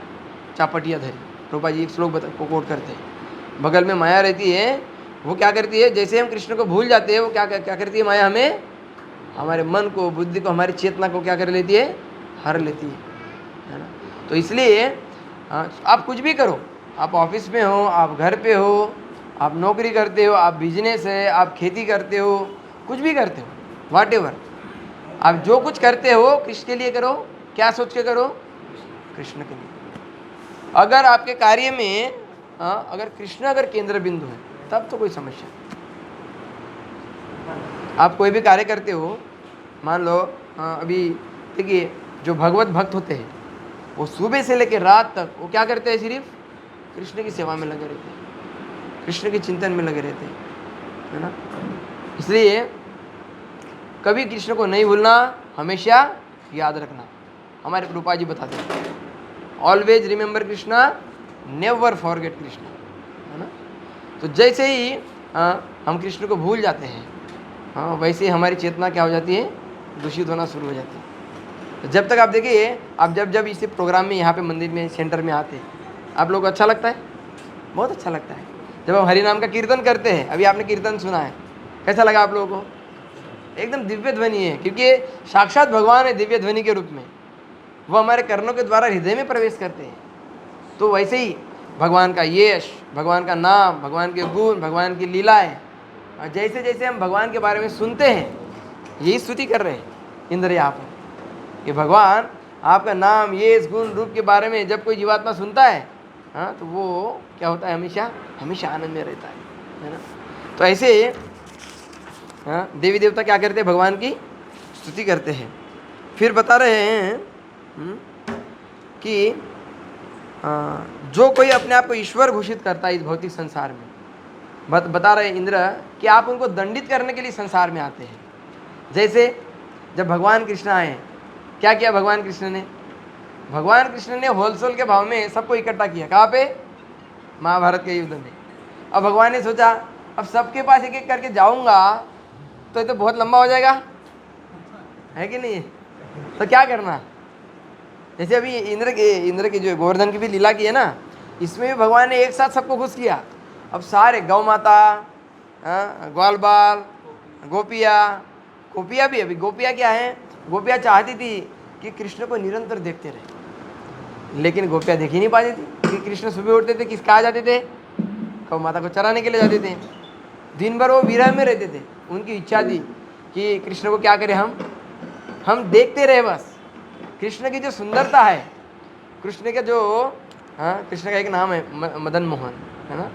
S1: चापटिया धरी। रूपा जी एक श्लोक को कोट करते हैं, बगल में माया रहती है, वो क्या करती है? जैसे हम कृष्ण को भूल जाते हैं, वो क्या करती है माया? हमें, हमारे मन को, बुद्धि को, हमारी चेतना को क्या कर लेती है? हर लेती है ना। तो इसलिए आप कुछ भी करो, आप ऑफिस में हो, आप घर पे हो, आप नौकरी करते हो, आप बिजनेस है, आप खेती करते हो, कुछ भी करते हो, वॉट एवर, आप जो कुछ करते हो किसके लिए करो? क्या सोच के करो? कृष्ण के लिए। अगर आपके कार्य में अगर कृष्ण अगर केंद्र बिंदु है, तब तो कोई समस्या नहीं। आप कोई भी कार्य करते हो, मान लो अभी देखिए, जो भगवत भक्त होते हैं वो सुबह से लेकर रात तक वो क्या करते हैं? सिर्फ कृष्ण की सेवा में लगे रहते हैं, कृष्ण के चिंतन में लगे रहते हैं, है ना। इसलिए कभी कृष्ण को नहीं भूलना, हमेशा याद रखना। हमारे रूपा जी बताते हैं, always remember Krishna, never forget Krishna, है ना। तो जैसे ही हम कृष्ण को भूल जाते हैं, वैसे ही हमारी चेतना क्या हो जाती है? दूषित होना शुरू हो जाती है। तो जब तक आप देखिए, आप जब इस प्रोग्राम में, यहाँ पे मंदिर में, सेंटर में आते हैं, आप लोग को अच्छा लगता है? बहुत अच्छा लगता है। जब हम हरि नाम का कीर्तन करते हैं, अभी आपने कीर्तन सुना है, कैसा लगा आप लोगों को? एकदम दिव्य ध्वनि है, क्योंकि साक्षात भगवान है दिव्य ध्वनि के रूप में, वो हमारे कर्णों के द्वारा हृदय में प्रवेश करते हैं। तो वैसे ही भगवान का यश, भगवान का नाम, भगवान के गुण, भगवान की लीलाएं, जैसे जैसे हम भगवान के बारे में सुनते हैं, यही स्तुति कर रहे हैं इंद्र यहाँ पर कि भगवान आपका नाम, यश, गुण, रूप के बारे में जब कोई जीवात्मा सुनता है, हाँ, तो वो क्या होता है, हमेशा हमेशा आनंद में रहता है ना। तो ऐसे हाँ, देवी देवता क्या करते हैं, भगवान की स्तुति करते हैं। फिर बता रहे हैं कि जो कोई अपने आप को ईश्वर घोषित करता है इस भौतिक संसार में, बता रहे इंद्र कि आप उनको दंडित करने के लिए संसार में आते हैं। जैसे जब भगवान कृष्ण आए, क्या किया भगवान कृष्ण ने? भगवान कृष्ण ने होलसेल के भाव में सबको इकट्ठा किया। कहाँ पे? महाभारत के युद्ध में। अब भगवान ने सोचा अब सबके पास एक एक करके जाऊंगा तो ये तो बहुत लंबा हो जाएगा, है कि नहीं? तो क्या करना, जैसे अभी इंद्र की जो गोवर्धन की भी लीला की है ना, इसमें भी भगवान ने एक साथ सबको खुश किया। अब सारे गौ माता, ग्वाल बाल, गोपियाँ भी, अभी गोपियाँ क्या है, गोपियाँ चाहती थी कि कृष्ण को निरंतर देखते रहे, लेकिन गोपियाँ देख ही नहीं पाती थी कि कृष्ण सुबह उठते थे, किस कहाँ जाते थे, गौ माता को चराने के लिए जाते थे। दिन भर वो विरह में रहते थे। उनकी इच्छा थी कि कृष्ण को क्या करें, हम देखते रहे बस। कृष्ण की जो सुंदरता है, कृष्ण का जो, हाँ, कृष्ण का एक नाम है मदन मोहन, है ना,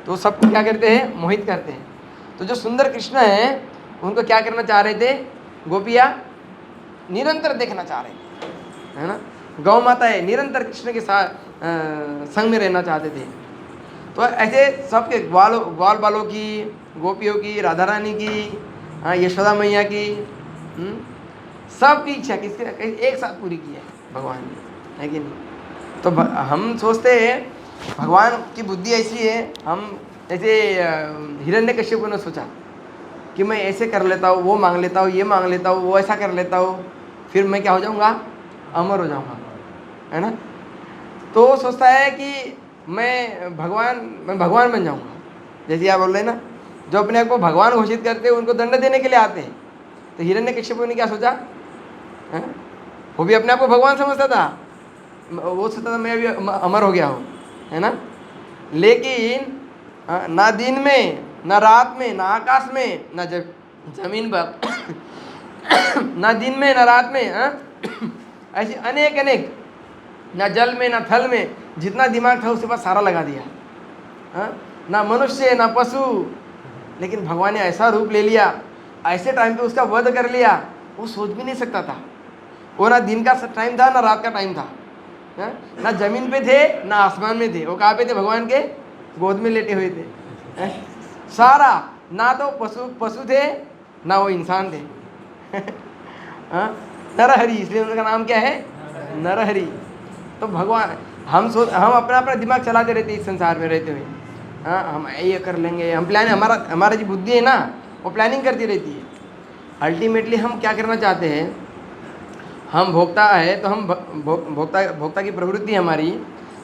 S1: तो सबको क्या करते हैं, मोहित करते हैं। तो जो सुंदर कृष्ण है उनको क्या करना चाह रहे थे, गोपियाँ निरंतर देखना चाह रहे थे, है ना। गौ माता है, निरंतर कृष्ण के साथ संग में रहना चाहते थे। तो ऐसे सबके ग्वाल बालों की, गोपियों की, राधा रानी की, यशोदा मैया की, सबकी इच्छा किसके एक साथ पूरी की है भगवान ने, है कि नहीं? तो हम सोचते हैं भगवान की बुद्धि ऐसी है, हम जैसे हिरण्यकश्यप ने सोचा कि मैं ऐसे कर लेता हूँ, वो मांग लेता हूँ, ये मांग लेता हूँ, वो ऐसा कर लेता हूँ, फिर मैं क्या हो जाऊँगा, अमर हो जाऊँगा, है ना। तो वो सोचता है कि मैं भगवान बन जाऊँगा। जैसे आप बोल रहे हैं ना, जो अपने आप को भगवान घोषित करते हैं उनको दंड देने के लिए आते हैं। तो हिरण्यकश्यप ने क्या सोचा, है? वो भी अपने आप को भगवान समझता था, वो सोचता था मैं अभी अमर हो गया हूँ, है ना। लेकिन ना दिन में, ना रात में, ना आकाश में, ना जमीन पर ना दिन में, ना रात में, ऐसे अनेक, ना जल में, ना थल में, जितना दिमाग था उसके पास सारा लगा दिया। ना मनुष्य, ना पशु, लेकिन भगवान ने ऐसा रूप ले लिया, ऐसे टाइम पे उसका वध कर लिया, वो सोच भी नहीं सकता था। वो ना दिन का टाइम था, ना रात का टाइम था, ना जमीन पे थे, ना आसमान में थे। वो कहाँ पे थे, भगवान के गोद में लेटे हुए थे। सारा, ना तो पशु थे, ना वो इंसान थे। नरहरि, इसलिए उनका नाम क्या है, नरहरि। तो भगवान, हम अपना दिमाग चलाते रहते इस संसार में रहते हुए। हाँ, हम ये कर लेंगे, हम प्लान, हमारा जो बुद्धि है ना, वो प्लानिंग करती रहती है। अल्टीमेटली हम क्या करना चाहते हैं, हम भोक्ता है तो हम भोक्ता की प्रवृत्ति हमारी,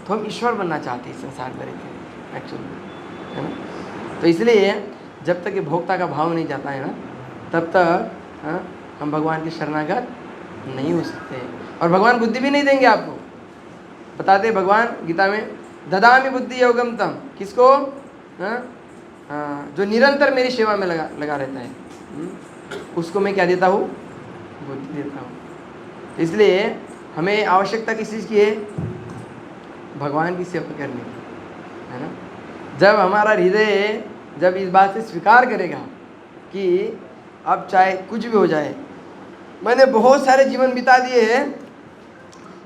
S1: तो हम ईश्वर बनना चाहते हैं इस संसार में रहते हैं एक्चुअली, है ना। तो इसलिए जब तक ये भोक्ता का भाव नहीं जाता है ना, तब तक हम भगवान के शरणागत नहीं हो सकते। और भगवान बुद्धि भी नहीं देंगे आपको। बताते भगवान गीता में, ददामि बुद्धि योगम तम, किसको, जो निरंतर मेरी सेवा में लगा रहता है, उसको मैं क्या देता हूँ, बुद्धि देता हूँ। इसलिए हमें आवश्यकता किस चीज़ की है, भगवान की सेवा करने की, है ना। जब हमारा हृदय जब इस बात से स्वीकार करेगा कि अब चाहे कुछ भी हो जाए, मैंने बहुत सारे जीवन बिता दिए हैं,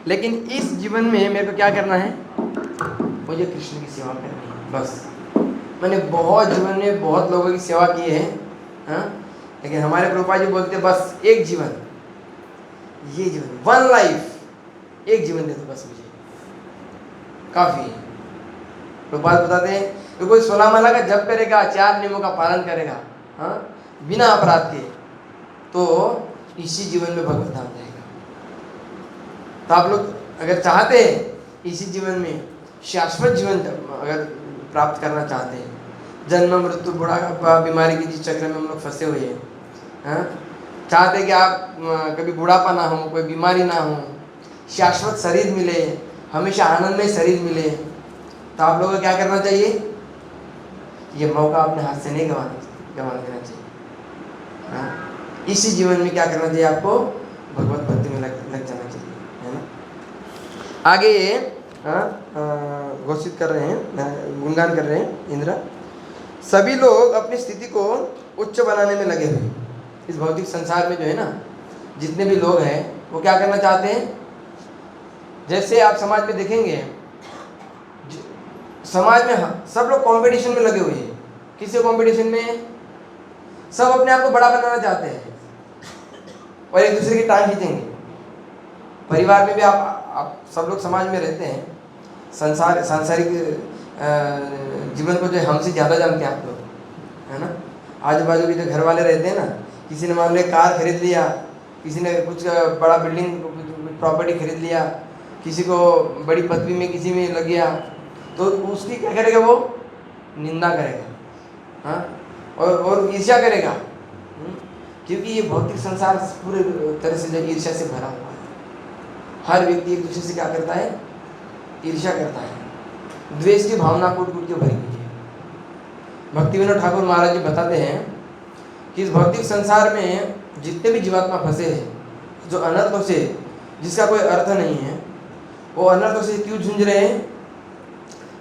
S1: लेकिन इस जीवन में मेरे को क्या करना है, मुझे कृष्ण की सेवा करनी है बस। मैंने बहुत जीवन में बहुत लोगों की सेवा की है, लेकिन हमारे प्रभुपाद जी बोलते बस एक जीवन, ये जीवन, वन लाइफ, एक जीवन दे दो बस, मुझे काफ़ी है। प्रभुपाद बताते हैं कि कोई 16 माला का जप करेगा, 4 नियमों का पालन करेगा, बिना अपराध के, तो इसी जीवन में भगवत धाम जाएगा। तो आप लोग अगर चाहते हैं इसी जीवन में शाश्वत जीवन अगर प्राप्त करना चाहते हैं, जन्म मृत्यु बुढ़ापा बीमारी के जिस चक्र में हम लोग फंसे हुए हैं, चाहते हैं कि आप कभी बुढ़ापा ना हो, कोई बीमारी ना हो, शाश्वत शरीर मिले, हमेशा आनंदमय शरीर मिले, तो आप लोगों को क्या करना चाहिए, ये मौका अपने हाथ से नहीं गंवाना चाहिए। गंवा देना चाहिए। हाँ, इसी जीवन में क्या करना चाहिए आपको, भगवत भक्ति में लग जाना चाहिए, है ना। आगे ये घोषित कर रहे हैं, गुणगान कर रहे हैं इंद्र। सभी लोग अपनी स्थिति को उच्च बनाने में लगे हुए। इस भौतिक संसार में जो है ना, जितने भी लोग हैं वो क्या करना चाहते हैं, जैसे आप समाज में देखेंगे, समाज में सब लोग कंपटीशन में लगे हुए हैं। किसी कंपटीशन में सब अपने आप को बड़ा बनाना चाहते हैं और एक दूसरे की टांग खींचेंगे। परिवार में भी आप सब लोग समाज में रहते हैं, सांसारिक जीवन को जो है हमसे ज़्यादा जानते हैं आप लोग, है ना। आजू बाजू के जो घर वाले रहते हैं ना, किसी ने मान लो कार खरीद लिया, किसी ने कुछ बड़ा बिल्डिंग प्रॉपर्टी खरीद लिया, किसी को बड़ी पदवी में किसी में लग गया, तो उसकी क्या करेगा, वो निंदा करेगा, हाँ, और ईर्ष्या करेगा, क्योंकि ये भौतिक संसार पूरे तरह से जो ईर्ष्या से भरा हुआ है। हर व्यक्ति एक दूसरे से क्या करता है, ईर्ष्या करता है, द्वेष की भावना कूट कूट के भरी हुई है। भक्ति विनोद ठाकुर महाराज जी बताते हैं कि इस भौतिक संसार में जितने भी जीवात्मा फंसे हैं, जो अनर्थों से, जिसका कोई अर्थ नहीं है, वो अनर्थों से क्यों झुंझ रहे हैं,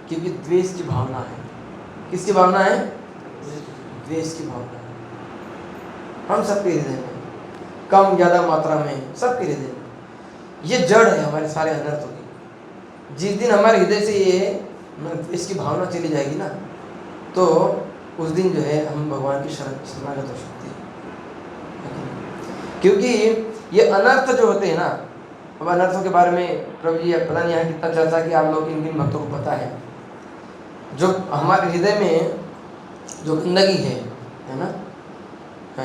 S1: क्योंकि द्वेष की भावना है। किसकी भावना है, द्वेष की भावना है। हम सबके हृदय में, कम ज़्यादा मात्रा में, सबके हृदय में ये जड़ है हमारे सारे अनर्थों की। जिस दिन हमारे हृदय से ये इसकी भावना चली जाएगी ना, तो उस दिन जो है हम भगवान की शरणागत हो सकते हैं। क्योंकि ये अनर्थ जो होते हैं ना, अब अनर्थों के बारे में प्रभु जी पता नहीं यहाँ कितना चर्चा कि आप लोग किन किन भक्तों को पता है। जो हमारे हृदय में जो गंदगी है ना,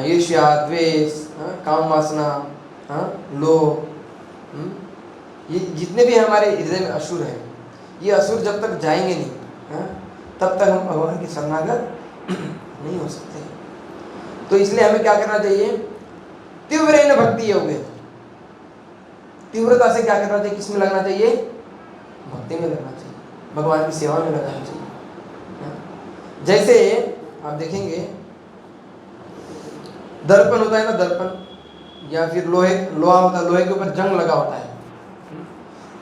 S1: ईर्ष्या, द्वेष, काम वासना, लोभ, ये जितने भी हमारे हृदय में असुर हैं, ये असुर जब तक जाएंगे नहीं, तब तक हम भगवान की शरणागत नहीं हो सकते। तो इसलिए हमें क्या करना चाहिए, तीव्र भक्ति योग, तीव्रता से क्या करना चाहिए, किस में लगना चाहिए, भक्ति में लगना चाहिए, भगवान की सेवा में लगना चाहिए। जैसे आप देखेंगे दर्पण होता है ना, दर्पण या फिर लोहा होता है, लोहे के ऊपर जंग लगा होता है,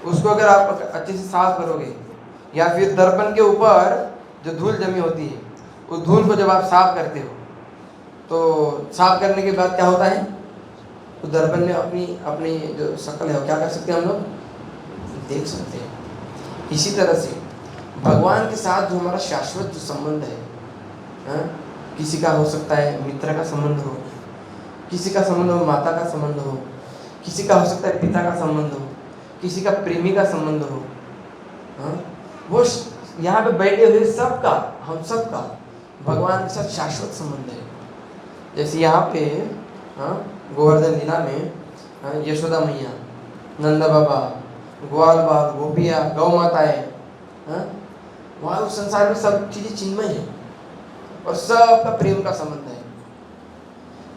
S1: उसको अगर आप अच्छे से साफ करोगे, या फिर दर्पण के ऊपर जो धूल जमी होती है, उस धूल को जब आप साफ करते हो, तो साफ करने के बाद क्या होता है, तो दर्पण में अपनी जो शक्ल है वो क्या कर सकते हैं, हम लोग देख सकते हैं। इसी तरह से भगवान के साथ जो हमारा शाश्वत जो संबंध है, किसी का हो सकता है मित्र का संबंध हो, किसी का संबंध हो माता का संबंध हो, किसी का हो सकता है पिता का संबंध हो, किसी का प्रेमी का संबंध हो, वो यहाँ पे बैठे हुए सबका, हम सबका भगवान के साथ शाश्वत संबंध है। जैसे यहाँ पे गोवर्धन लीला में यशोदा मैया, नंदा बाबा, ग्वाल बाल, गोपिया, गौ माताएं, वहाँ उस संसार में सब चीजें चिन्मय है और सबका प्रेम का संबंध है।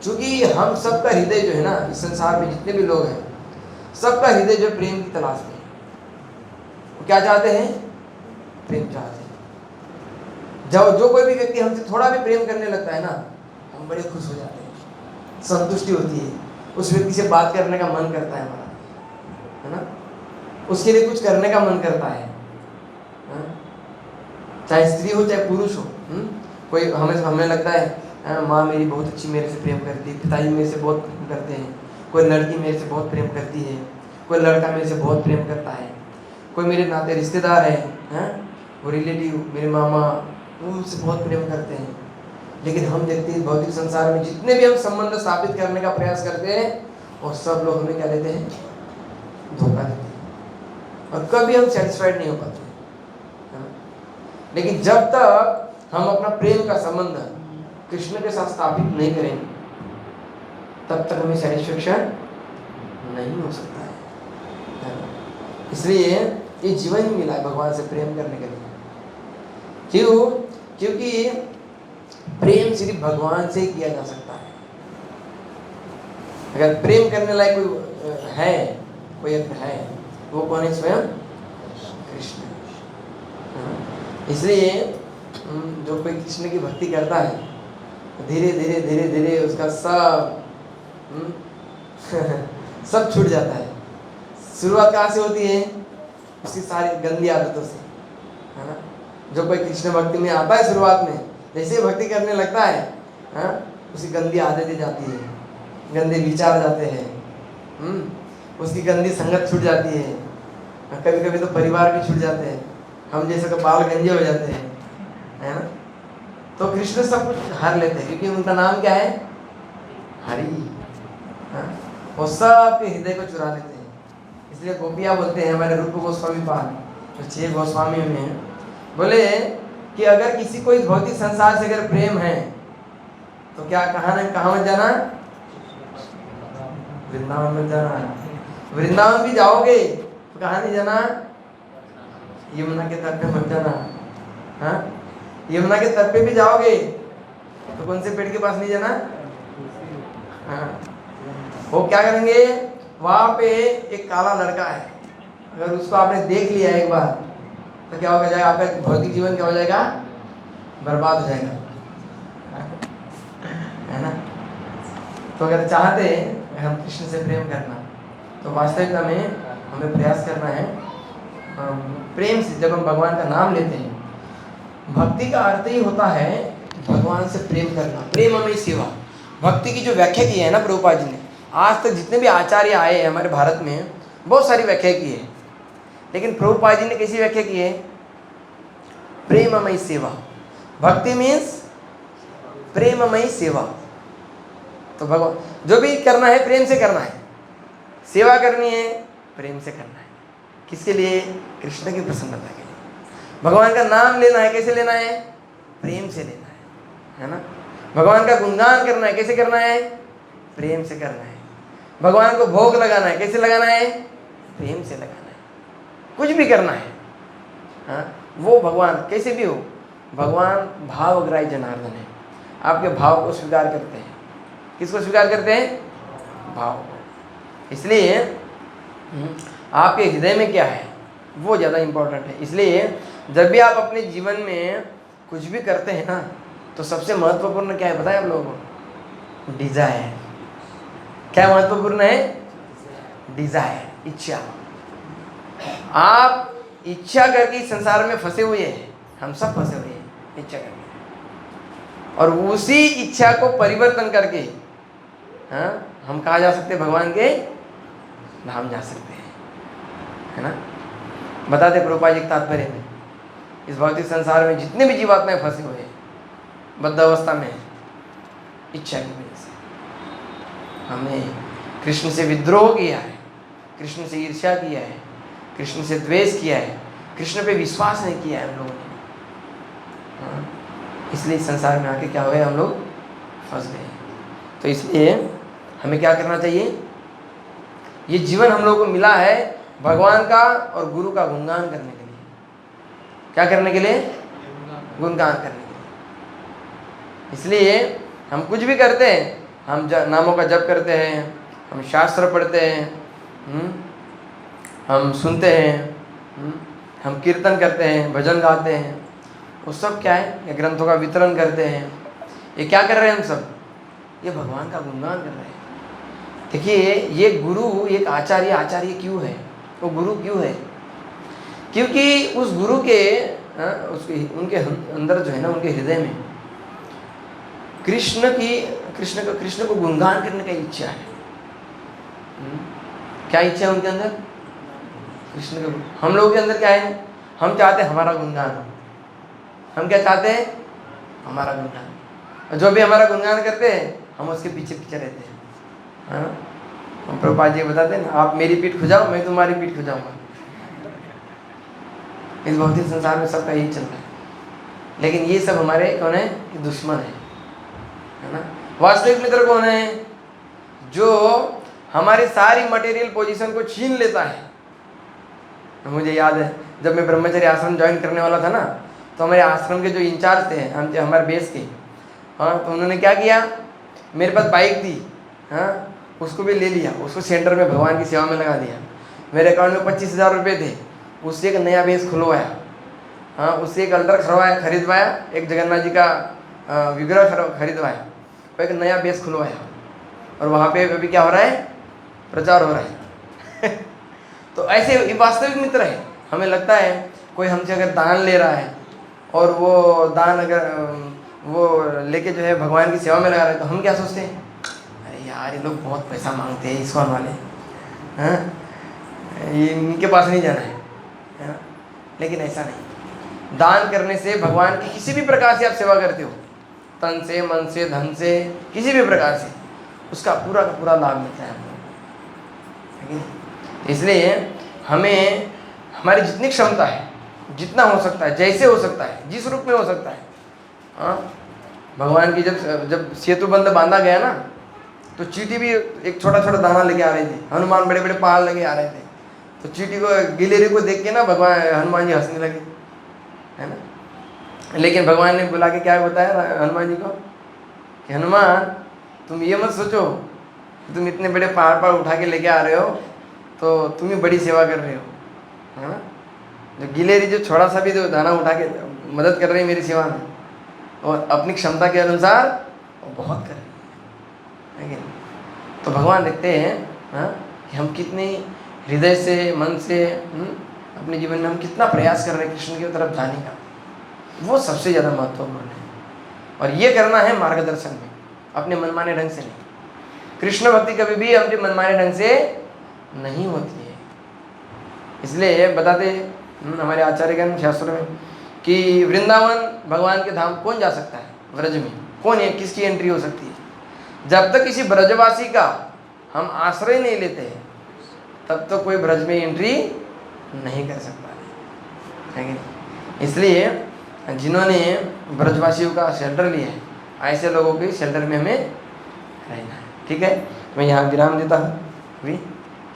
S1: क्योंकि हम सबका हृदय जो है ना, इस संसार में जितने भी लोग हैं, सबका हृदय जो प्रेम की तलाश में है। वो क्या चाहते हैं, प्रेम चाहते हैं। जब जो कोई भी व्यक्ति हमसे थोड़ा भी प्रेम करने लगता है ना, हम बड़े खुश हो जाते हैं, संतुष्टि होती है, उस व्यक्ति से बात करने का मन करता है हमारा, है ना, उसके लिए कुछ करने का मन करता है, चाहे स्त्री हो चाहे पुरुष हो। कोई हमें लगता है माँ मेरी बहुत अच्छी मेरे से प्रेम करती है, पिताजी मेरे से बहुत प्रेम करते हैं, कोई लड़की मेरे से बहुत प्रेम करती है, कोई लड़का मेरे से बहुत प्रेम करता है, कोई मेरे नाते रिश्तेदार हैं, वो रिलेटिव मेरे मामा, वो मुझसे बहुत प्रेम करते हैं। लेकिन हम देखते हैं भौतिक संसार में जितने भी हम संबंध स्थापित करने का प्रयास करते हैं, और सब लोग हमें क्या देते हैं, धोखा देते हैं, और कभी हम सेटिस्फाइड नहीं हो पाते। लेकिन जब तक हम अपना प्रेम का संबंध कृष्ण के साथ स्थापित नहीं करेंगे, तब तक हमें सेटिस्फेक्शन नहीं हो सकता है। इसलिए ये जीवन ही मिला है भगवान से प्रेम करने के लिए। क्यों? क्योंकि प्रेम सिर्फ भगवान से ही किया जा सकता है। अगर प्रेम करने लायक कोई है, कोई है, वो कौन है? स्वयं कृष्ण। इसलिए जो कोई कृष्ण की भक्ति करता है, धीरे धीरे धीरे धीरे उसका सब सब छूट जाता है। शुरुआत कहाँ से होती है? उसकी सारी गंदी आदतों से, है ना। जो कोई कृष्ण भक्ति में आता है शुरुआत में, जैसे ही भक्ति करने लगता है, हाँ, उसकी गंदी आदतें जाती है, गंदे विचार जाते हैं, उसकी गंदी संगत छूट जाती है। कभी कभी तो परिवार भी छूट जाते हैं, हम जैसे तो बाल गंजे हो जाते हैं, है ना। तो कृष्ण सब कुछ हार लेते हैं, क्योंकि उनका नाम क्या है? हरि। हाँ? वो सबके हृदय को चुरा लेते हैं। इसलिए गोपियाँ बोलते हैं, हमारे रूप गोस्वामी पाल जो 6 गोस्वामियों में हैं, बोले कि अगर किसी को इस भौतिक संसार से अगर प्रेम है तो क्या कहाँ मत जाना? वृंदावन में जाना। वृंदावन भी जाओगे तो कहाँ नहीं जाना? यमुना के तट पे मत जाना। हाँ, यमुना के तट पे भी जाओगे तो कौन से पेड़ के पास नहीं जाना? हाँ, वो क्या करेंगे? वहां पे एक काला लड़का है, अगर उसको आपने देख लिया एक बार तो क्या हो जाएगा? आपका भौतिक जीवन क्या हो जाएगा? बर्बाद हो जाएगा, है ना। तो अगर चाहते हैं हम कृष्ण से प्रेम करना, तो वास्तविकता में हमें प्रयास करना है प्रेम से। जब हम भगवान का नाम लेते हैं, भक्ति का अर्थ ही होता है भगवान से प्रेम करना, प्रेममयी सेवा। भक्ति की जो व्याख्या की है ना प्रभुपाद जी ने, आज तक जितने भी आचार्य आए हैं हमारे भारत में, बहुत सारी व्याख्या की है, लेकिन प्रभुपाद जी ने कैसी व्याख्या की है? प्रेममयी सेवा। भक्ति मीन्स प्रेममयी सेवा। तो भगवान जो भी करना है प्रेम से करना है, सेवा करनी है प्रेम से करना है। किसके लिए? कृष्ण की प्रसन्नता के लिए। भगवान का नाम लेना है, कैसे लेना है? प्रेम से लेना है ना। भगवान का गुणगान करना है, कैसे करना है? प्रेम से करना है। भगवान को भोग लगाना है, कैसे लगाना है? प्रेम से लगाना है। कुछ भी करना है, हाँ, वो भगवान कैसे भी हो, भगवान भावग्राही जनार्दन है। आपके भाव को स्वीकार करते हैं। किसको स्वीकार करते हैं? भाव को। इसलिए आपके हृदय में क्या है वो ज़्यादा इम्पोर्टेंट है। इसलिए जब भी आप अपने जीवन में कुछ भी करते हैं ना, तो सबसे महत्वपूर्ण क्या है पता है आप लोगों को? डिजायर। क्या महत्वपूर्ण है? डिजायर, इच्छा। आप इच्छा करके इस संसार में फंसे हुए हैं, हम सब फंसे हुए हैं इच्छा करके, और उसी इच्छा को परिवर्तन करके, हाँ, हम कहाँ जा सकते हैं? भगवान के धाम जा सकते हैं, है ना। बताते प्रभुपाद जी के तात्पर्य में, इस भौतिक संसार में जितने भी जीवात्माएं फंसे हुए हैं, बद्ध अवस्था में, इच्छा की वजह से। हमने कृष्ण से विद्रोह किया है, कृष्ण से ईर्ष्या किया है, कृष्ण से द्वेष किया है, कृष्ण पे विश्वास नहीं किया है हम लोगों ने, हाँ? इसलिए संसार में आके क्या हो गए? हम लोग फंस गए। तो इसलिए हमें क्या करना चाहिए? ये जीवन हम लोगों को मिला है भगवान का और गुरु का गुणगान करने के लिए। क्या करने के लिए? गुणगान करने के लिए। इसलिए हम कुछ भी करते हैं, हम नामों का जप करते हैं, हम शास्त्र पढ़ते हैं, हम सुनते हैं, हम कीर्तन करते हैं, भजन गाते हैं, वो सब क्या है? ये ग्रंथों का वितरण करते हैं। ये क्या कर रहे हैं हम सब? ये भगवान का गुणगान कर रहे हैं। देखिए, ये गुरु एक आचार्य क्यों है? वो गुरु क्यों है? क्योंकि उस गुरु के उनके अंदर जो है ना, उनके हृदय में कृष्ण को गुणगान करने का इच्छा है। क्या इच्छा है उनके अंदर? कृष्ण को। हम लोगों के अंदर क्या है? हम चाहते हैं हमारा गुणगान हो। हम क्या चाहते हैं? हमारा गुणगान। और जो भी हमारा गुणगान करते हैं, हम उसके पीछे पीछे रहते हैं, है ना। हम प्रभुपाद जी बताते हैं ना, आप मेरी पीठ खुजाओ, मैं तुम्हारी पीठ खुजाऊंगा। इस भौतिक संसार में सबका यही चल रहा है। लेकिन ये सब हमारे कौन है? दुश्मन है ना। वास्तविक मित्र कौन है? जो हमारी सारी मटेरियल पोजीशन को छीन लेता है। मुझे याद है, जब मैं ब्रह्मचर्य आश्रम ज्वाइन करने वाला था ना, तो हमारे आश्रम के जो इंचार्ज थे, हम हमारे बेस के, हाँ, तो उन्होंने क्या किया? मेरे पास बाइक थी, हाँ, उसको भी ले लिया, उसको सेंटर में भगवान की सेवा में लगा दिया। मेरे अकाउंट में 25,000 रुपये थे, उससे एक नया बेस खुलवाया, हाँ, उससे एक अल्टर खरीदवाया, एक जगन्नाथ जी का विग्रह खरीदवाया, वो एक नया बेस खुलवाया, और वहाँ पे अभी क्या हो रहा है, प्रचार हो रहा है। तो ऐसे ये वास्तविक मित्र है। हमें लगता है कोई हमसे अगर दान ले रहा है और वो दान अगर वो लेके जो है भगवान की सेवा में लगा रहे हैं, तो हम क्या सोचते हैं, अरे यार ये लोग बहुत पैसा मांगते हैं, इस्कॉन वाले, हाँ ये इनके पास नहीं जाना है ना। लेकिन ऐसा नहीं, दान करने से भगवान की किसी भी प्रकार से आप सेवा करते हो, तन से, मन से, धन से, किसी भी प्रकार से, उसका पूरा का पूरा लाभ मिलता है हमको। इसलिए हमें हमारी जितनी क्षमता है, जितना हो सकता है, जैसे हो सकता है, जिस रूप में हो सकता है, हाँ भगवान की जब सेतु बंध बांधा गया ना, तो चींटी भी एक छोटा छोटा दाना लेके आ रही थी, हनुमान बड़े बड़े पहाड़ लेके आ रहे थे, तो चींटी को, गिलेरी को देख के ना भगवान हनुमान जी हंसने लगे, है ना। लेकिन भगवान ने बुला के क्या बताया हनुमान जी को कि हनुमान तुम ये मत सोचो कि तुम इतने बड़े पहाड़ उठा के लेके आ रहे हो तो तुम ही बड़ी सेवा कर रहे हो, है ना। जो गिलेरी जो थोड़ा सा भी जो दाना उठा के मदद कर रही है मेरी सेवा में, और अपनी क्षमता के अनुसार वो बहुत कर रही है। तो भगवान देखते हैं, हाँ, कि हम कितने हृदय से, मन से, अपने जीवन में हम कितना प्रयास कर रहे हैं कृष्ण की तरफ जाने का, वो सबसे ज़्यादा महत्वपूर्ण है। और ये करना है मार्गदर्शन में, अपने मनमाने ढंग से नहीं। कृष्ण भक्ति कभी भी अपने मनमाने ढंग से नहीं होती है। इसलिए बताते हमारे आचार्यगण शास्त्रों में कि वृंदावन भगवान के धाम कौन जा सकता है, ब्रज में कौन है, किसकी एंट्री हो सकती है। जब तक किसी ब्रजवासी का हम आश्रय नहीं लेते हैं, तब तो कोई ब्रज में एंट्री नहीं कर सकता है कि नहीं। इसलिए जिन्होंने ब्रजवासियों का शेल्टर लिया है, ऐसे लोगों के शेल्टर में हमें रहना है। ठीक है, मैं यहाँ विराम देता हूँ। अभी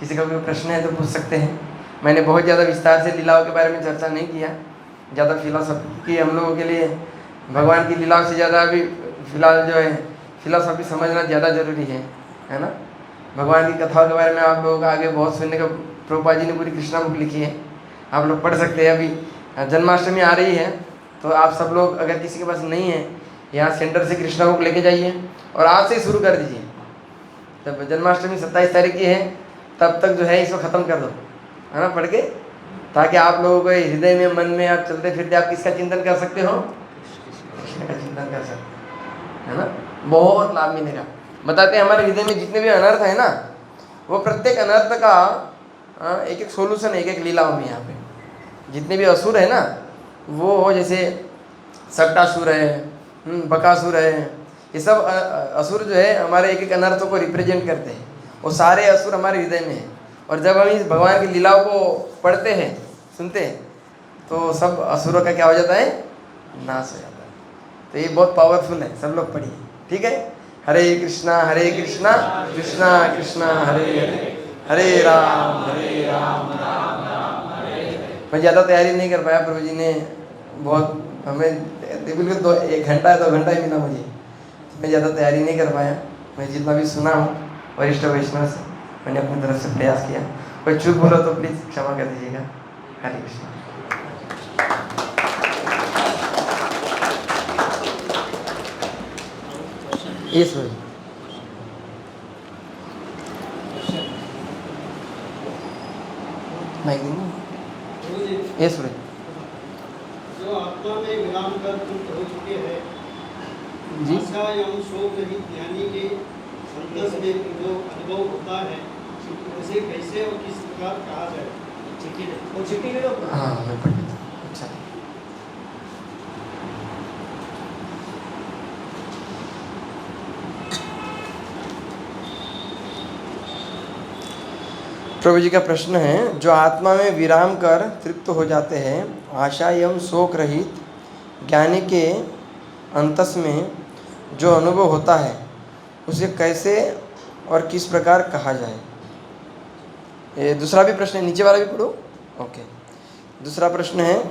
S1: किसी का कोई प्रश्न है तो पूछ सकते हैं। मैंने बहुत ज़्यादा विस्तार से लीलाओं के बारे में चर्चा नहीं किया, ज़्यादा फिलॉसफी की हम लोगों के लिए भगवान की लीलाओं से ज़्यादा अभी फिलहाल जो है फिलॉसफी समझना ज़्यादा ज़रूरी है ना। भगवान की कथाओं के बारे में आप लोगों का आगे बहुत सुनने का, प्रभुपाद जी ने पूरी कृष्णा बुक लिखी है, आप लोग पढ़ सकते हैं। अभी जन्माष्टमी आ रही है, तो आप सब लोग अगर किसी के पास नहीं है, यहाँ सेंटर से कृष्णा बुक लेके जाइए और आज से शुरू कर दीजिए। जब जन्माष्टमी 27 तारीख की है, तब तक जो है इसको ख़त्म कर दो, है ना, पढ़ के, ताकि आप लोगों को हृदय में, मन में, आप चलते फिरते आप किसका चिंतन कर सकते हो, कृष्ण का चिंतन कर सकते हो, है ना। बहुत लाभ मिलेगा। बताते हैं हमारे हृदय में जितने भी अनर्थ है ना, वो प्रत्येक अनर्थ का एक एक सोल्यूशन है, एक एक लीलाओं में। यहाँ पे जितने भी असुर है ना, वो जैसे सट्टासुर है, बकासुर है, ये सब असुर जो है हमारे एक एक अनर्थों को रिप्रेजेंट करते हैं। वो सारे असुर हमारे हृदय में हैं, और जब हम इस भगवान की लीलाओं को पढ़ते हैं, सुनते हैं, तो सब असुरों का क्या हो जाता है, नाश हो जाता है। तो ये बहुत पावरफुल है, सब लोग पढ़िए। ठीक है, हरे कृष्णा कृष्णा कृष्णा हरे हरे, हरे राम राम राम हरे। मैं ज़्यादा तैयारी नहीं कर पाया, प्रभु जी ने बहुत हमें बिल्कुल 1 घंटा 2 घंटा ही मिला मुझे, मैं ज़्यादा तैयारी नहीं कर पाया। मैं जितना भी सुना हूँ वरिष्ठ वैष्णव से, मैंने अपनी तरफ से प्रयास किया। कोई चूक बोलो तो प्लीज़ क्षमा कर दीजिएगा। हरे कृष्णा। ये सूरज माइक देंगे। ये सूरज
S3: जो आत्मा में विराम कर तृप्त हो चुके हैं,
S1: जी,
S3: आशा एवं शोक रहित ज्ञानी के संतस में जो अनुभव होता है, उसे कैसे और किस प्रकार कहा जाए। वो चिट्ठी ले लो।
S1: हाँ मैं पढ़ लेता हूँ। अच्छा, प्रभु जी का प्रश्न है, जो आत्मा में विराम कर तृप्त हो जाते हैं, आशा एवं शोक रहित ज्ञानी के अंतस में जो अनुभव होता है, उसे कैसे और किस प्रकार कहा जाए। ये दूसरा भी प्रश्न है, नीचे वाला भी पढ़ो। ओके, दूसरा प्रश्न है,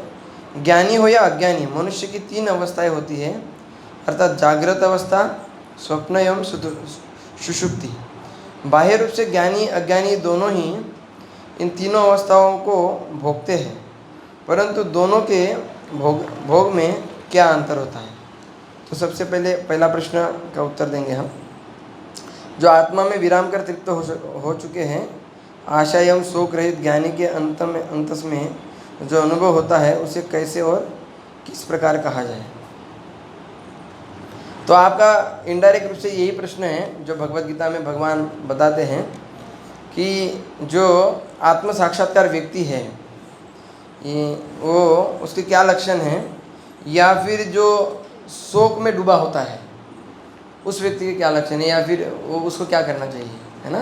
S1: ज्ञानी हो या अज्ञानी, मनुष्य की 3 अवस्थाएं होती है, अर्थात जागृत अवस्था, स्वप्न एवं सुषुप्ति। बाह्य रूप से ज्ञानी अज्ञानी दोनों ही इन तीनों अवस्थाओं को भोगते हैं, परंतु दोनों के भोग में क्या अंतर होता है। तो सबसे पहले पहला प्रश्न का उत्तर देंगे हम। जो आत्मा में विराम कर तृप्त हो चुके हैं, आशा एवं शोक रहित ज्ञानी के अंतस में जो अनुभव होता है उसे कैसे और किस प्रकार कहा जाए। तो आपका इनडायरेक्ट रूप से यही प्रश्न है जो भगवत गीता में भगवान बताते हैं कि जो आत्म साक्षात्कार व्यक्ति है वो उसके क्या लक्षण हैं, या फिर जो शोक में डूबा होता है उस व्यक्ति के क्या लक्षण है, या फिर वो उसको क्या करना चाहिए, है ना।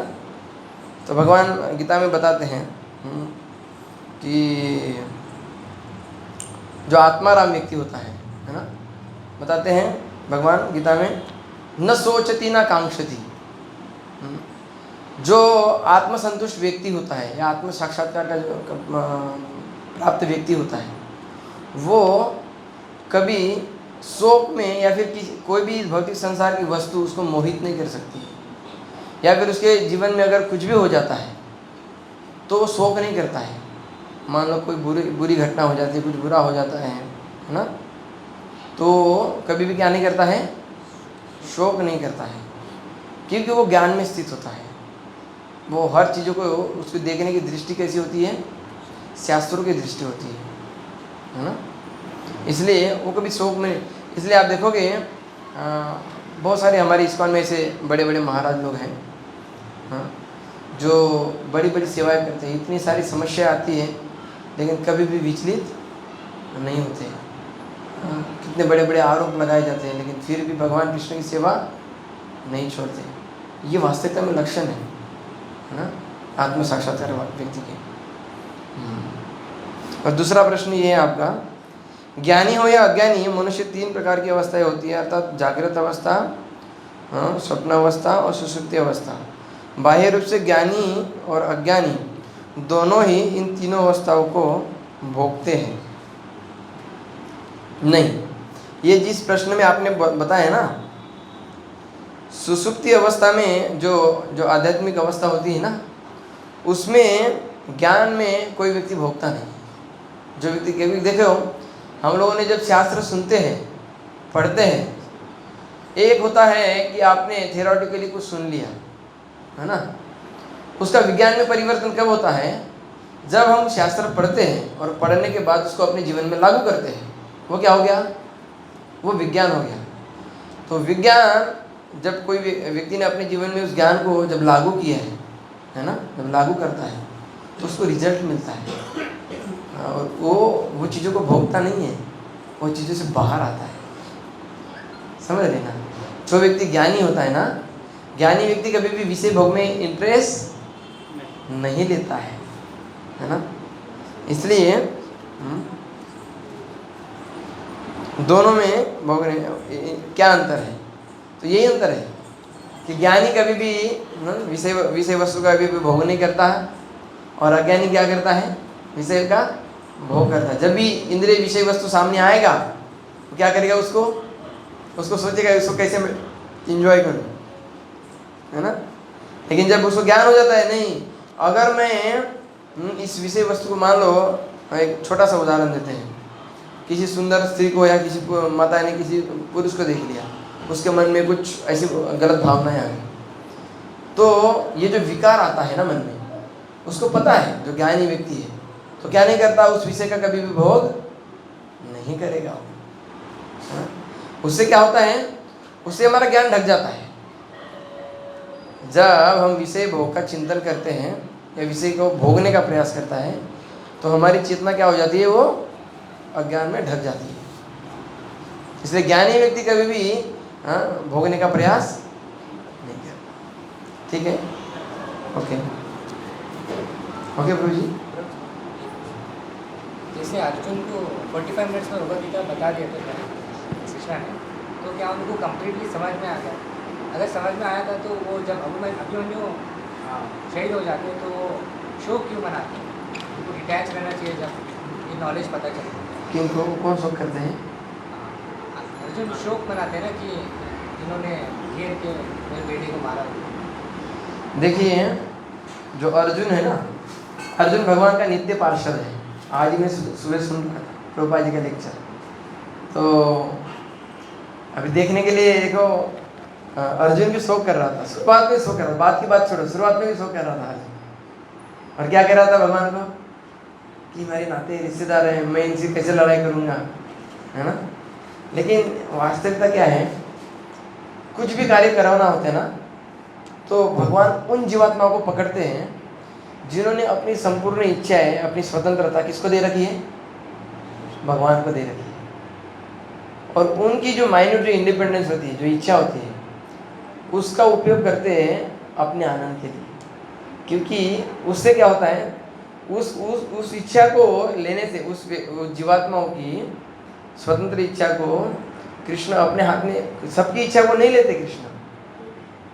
S1: तो भगवान गीता में बताते हैं कि जो आत्माराम व्यक्ति होता है ना, बताते हैं भगवान गीता में, न सोचती न कांक्षती। जो आत्मसंतुष्ट व्यक्ति होता है या आत्म साक्षात्कार का जो प्राप्त व्यक्ति होता है वो कभी शोक में या फिर कोई भी भौतिक संसार की वस्तु उसको मोहित नहीं कर सकती, या फिर उसके जीवन में अगर कुछ भी हो जाता है तो वो शोक नहीं करता है। मान लो कोई बुरी घटना हो जाती है, कुछ बुरा हो जाता है ना, तो कभी भी क्या नहीं करता है, शोक नहीं करता है, क्योंकि वो ज्ञान में स्थित होता है। वो हर चीज़ों को उसको देखने की दृष्टि कैसी होती है, शास्त्रों की दृष्टि होती है ना। इसलिए वो कभी शोक में, इसलिए आप देखोगे बहुत सारे हमारे इस्कॉन में ऐसे बड़े बड़े महाराज लोग हैं जो बड़ी बड़ी सेवाएं करते हैं, इतनी सारी समस्या आती है लेकिन कभी भी विचलित नहीं होते। कितने बड़े बड़े आरोप लगाए जाते हैं लेकिन फिर भी भगवान कृष्ण की सेवा नहीं छोड़ते। ये वास्तविकता में लक्षण है ना आत्म साक्षात्कार व्यक्ति के। और दूसरा प्रश्न ये है आपका, ज्ञानी हो या अज्ञानी मनुष्य 3 प्रकार की अवस्थाएं होती है, अर्थात जागृत अवस्था, स्वप्न अवस्था और सुषुप्ति अवस्था। बाह्य रूप से ज्ञानी और अज्ञानी दोनों ही इन तीनों अवस्थाओं को भोगते हैं। नहीं, ये जिस प्रश्न में आपने बताया ना, सुषुप्ति अवस्था में जो आध्यात्मिक अवस्था होती है ना, उसमें ज्ञान में कोई व्यक्ति भोगता नहीं। जो व्यक्ति, क्योंकि देखो हम लोगों ने जब शास्त्र सुनते हैं, पढ़ते हैं, एक होता है कि आपने थियोरेटिकली कुछ सुन लिया है ना, उसका विज्ञान में परिवर्तन कब होता है, जब हम शास्त्र पढ़ते हैं और पढ़ने के बाद उसको अपने जीवन में लागू करते हैं। वो क्या हो गया, वो विज्ञान हो गया। तो विज्ञान जब कोई व्यक्ति ने अपने जीवन में उस ज्ञान को जब लागू किया है ना, जब लागू करता है तो उसको रिजल्ट मिलता है और वो चीज़ों को भोगता नहीं है, वो चीज़ों से बाहर आता है। समझ रहे ना। जो व्यक्ति ज्ञानी होता है ना, ज्ञानी व्यक्ति कभी भी विषय भोग में इंटरेस्ट नहीं लेता है ना। इसलिए दोनों में भोगने क्या अंतर है, तो यही अंतर है कि ज्ञानी कभी भी विषय वस्तु का कभी भी भोग नहीं करता है और अज्ञानी क्या करता है, विषय का भोग करता है। जब भी इंद्रिय विषय वस्तु सामने आएगा तो क्या करेगा, उसको सोचेगा उसको कैसे एंजॉय करूं, है ना। लेकिन जब उसको ज्ञान हो जाता है, नहीं, अगर मैं इस विषय वस्तु को, मान लो एक छोटा सा उदाहरण देते हैं, किसी सुंदर स्त्री को या किसी माता ने किसी पुरुष को देख लिया, उसके मन में कुछ ऐसी गलत भावनाएं आ गई, तो ये जो विकार आता है ना मन में, उसको पता है, जो ज्ञानी व्यक्ति है, तो क्या नहीं करता, उस विषय का कभी भी भोग नहीं करेगा। उससे क्या होता है, उससे हमारा ज्ञान ढक जाता है। जब हम विषय भोग का चिंतन करते हैं या विषय को भोगने का प्रयास करता है तो हमारी चेतना क्या हो जाती है, वो अज्ञान में ढक जाती है। इसलिए ज्ञानी व्यक्ति कभी भी भोगने का प्रयास नहीं करता। ठीक है, ओके प्रभु जी।
S2: जैसे अर्जुन को 45 मिनट्स में भगवद गीता बता दिया था कृष्णा ने, तो क्या उनको कम्प्लीटली समझ में आ गया? अगर समझ में आया था तो वो जब अभिमन्यु शहीद हो जाते हैं तो वो शोक क्यों मनाते हैं? उनको डिटैच रहना चाहिए जब ये नॉलेज पता चलता है।
S1: किनको कौन शोक करते हैं?
S2: अर्जुन शोक मनाते हैं ना कि इन्होंने घेर के मेरे बेटे को मारा।
S1: देखिए, जो अर्जुन है ना, अर्जुन भगवान का नित्य पार्षद है। आज ही मैं सुबह सुन रहा था प्रभुपाद जी का लेक्चर, तो अभी देखने के लिए देखो अर्जुन भी शोक कर रहा था, शुरुआत में शोक कर रहा था, बात की बात छोड़ो, शुरुआत में भी शोक कर रहा था अर्जुन। और क्या कह रहा था भगवान को कि हमारे नाते रिश्तेदार हैं, मैं इनसे कैसे लड़ाई करूँगा, है ना। लेकिन वास्तविकता क्या है, कुछ भी कार्य करवाना होता है ना, तो भगवान उन जीवात्माओं को पकड़ते हैं जिन्होंने अपनी संपूर्ण इच्छाएं, अपनी स्वतंत्रता किसको दे रखी है, भगवान को दे रखी है। और उनकी जो माइन्यूट जो इंडिपेंडेंस होती है, जो इच्छा होती है, उसका उपयोग करते हैं अपने आनंद के लिए। क्योंकि उससे क्या होता है, उस इच्छा को लेने से, उस जीवात्माओं की स्वतंत्र इच्छा को कृष्ण अपने हाथ में, सबकी इच्छा को नहीं लेते कृष्ण,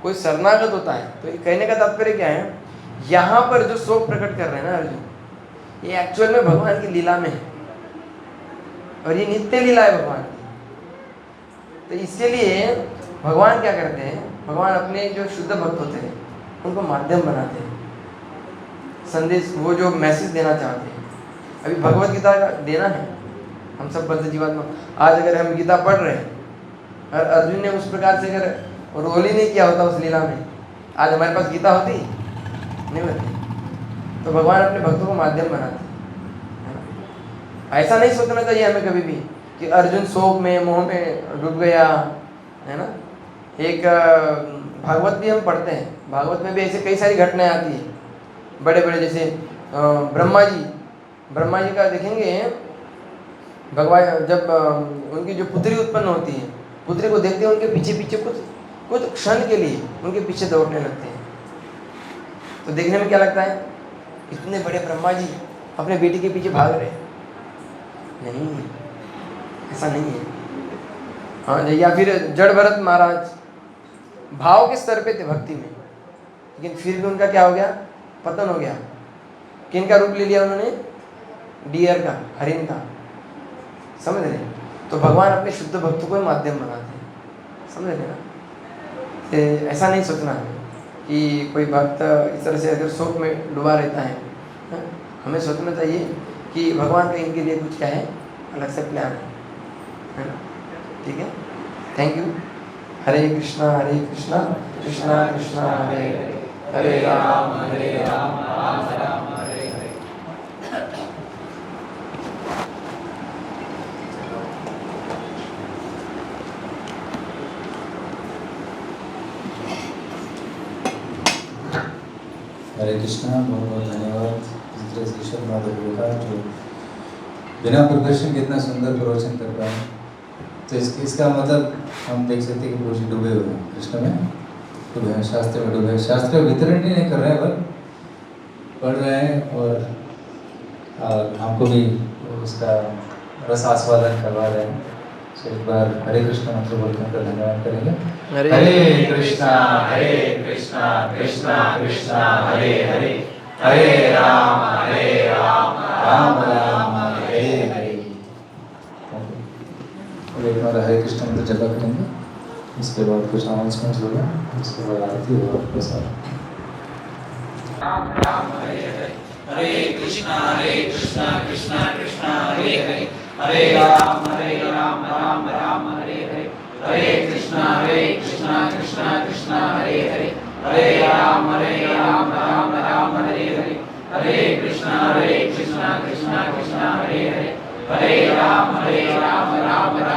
S1: कोई शरणागत होता है। तो ये कहने का तात्पर्य क्या है, यहाँ पर जो शोक प्रकट कर रहे हैं ना अर्जुन, ये एक्चुअल में भगवान की लीला में है, और ये नित्य लीला है भगवान की। तो इसके लिए भगवान क्या करते हैं, भगवान अपने जो शुद्ध भक्त होते हैं उनको माध्यम बनाते हैं, संदेश, वो जो मैसेज देना चाहते हैं। अभी भगवत गीता का देना है हम सब बद्ध जीवात्मा। आज अगर हम गीता पढ़ रहे हैं और अर्जुन ने उस प्रकार से अगर रोल ही नहीं किया होता उस लीला में, आज हमारे पास गीता होती नहीं होती। तो भगवान अपने भक्तों को माध्यम बनाते हैं। ऐसा नहीं सोचना चाहिए हमें कभी भी कि अर्जुन शोक में, मोह में डूब गया, है ना। एक भागवत भी हम पढ़ते हैं, भागवत में भी ऐसे कई सारी घटनाएं आती है, बड़े बड़े, जैसे ब्रह्मा जी का देखेंगे, भगवान जब उनकी जो पुत्री उत्पन्न होती है, पुत्री को देखते हैं उनके पीछे पीछे कुछ क्षण के लिए उनके पीछे दौड़ने लगते हैं। तो देखने में क्या लगता है, इतने बड़े ब्रह्मा जी अपने बेटी के पीछे भाग रहे हैं। नहीं, ऐसा नहीं है। हाँ, या फिर जड़ भरत महाराज भाव के स्तर पे थे भक्ति में, लेकिन फिर भी उनका क्या हो गया, पतन हो गया। किन का रूप ले लिया उन्होंने, डियर का, हरिण का, समझ रहे। तो भगवान अपने शुद्ध भक्तों को माध्यम बनाते हैं, समझ रहे ना। ऐसा नहीं सोचना है कि कोई भक्त इस तरह से अगर शोक में डूबा रहता है, हमें सोचना चाहिए कि भगवान का इनके लिए कुछ क्या है, अलग से प्लान है ना। ठीक है, थैंक यू। हरे कृष्णा कृष्णा कृष्णा हरे हरे, हरे राम राम राम हरे हरे।
S4: हरे कृष्णा, बहुत बहुत धन्यवाद ईश्वर माधव का, जो बिना प्रदर्शन के इतना सुंदर प्रवचन कर पाए। तो इसका मतलब हम देख सकते हैं कि प्रभु जी डूबे हुए हैं, कृष्ण में डूबे हैं, शास्त्र में डूबे हैं। शास्त्र वितरण ही नहीं कर रहे हैं, पर पढ़ रहे हैं और हमको भी उसका रस आस्वादन करवा रहे हैं। तो एक बार हरे कृष्णा मंत्र बोलकर तो धन्यवाद करेंगे। हरे कृष्णा कृष्णा कृष्णा हरे हरे, हरे राम राम राम हरे हरे। एक बार हरे कृष्ण मंत्र जपा करेंगे, इसके बाद कुछ अनाउंसमेंट होगा, उसके बाद आरती होगा आपके साथ।
S5: राम राम हरे हरे, हरे कृष्णा कृष्णा कृष्णा हरे हरे, हरे राम राम राम हरे हरे, हरे कृष्णा कृष्णा कृष्णा हरे हरे, हरे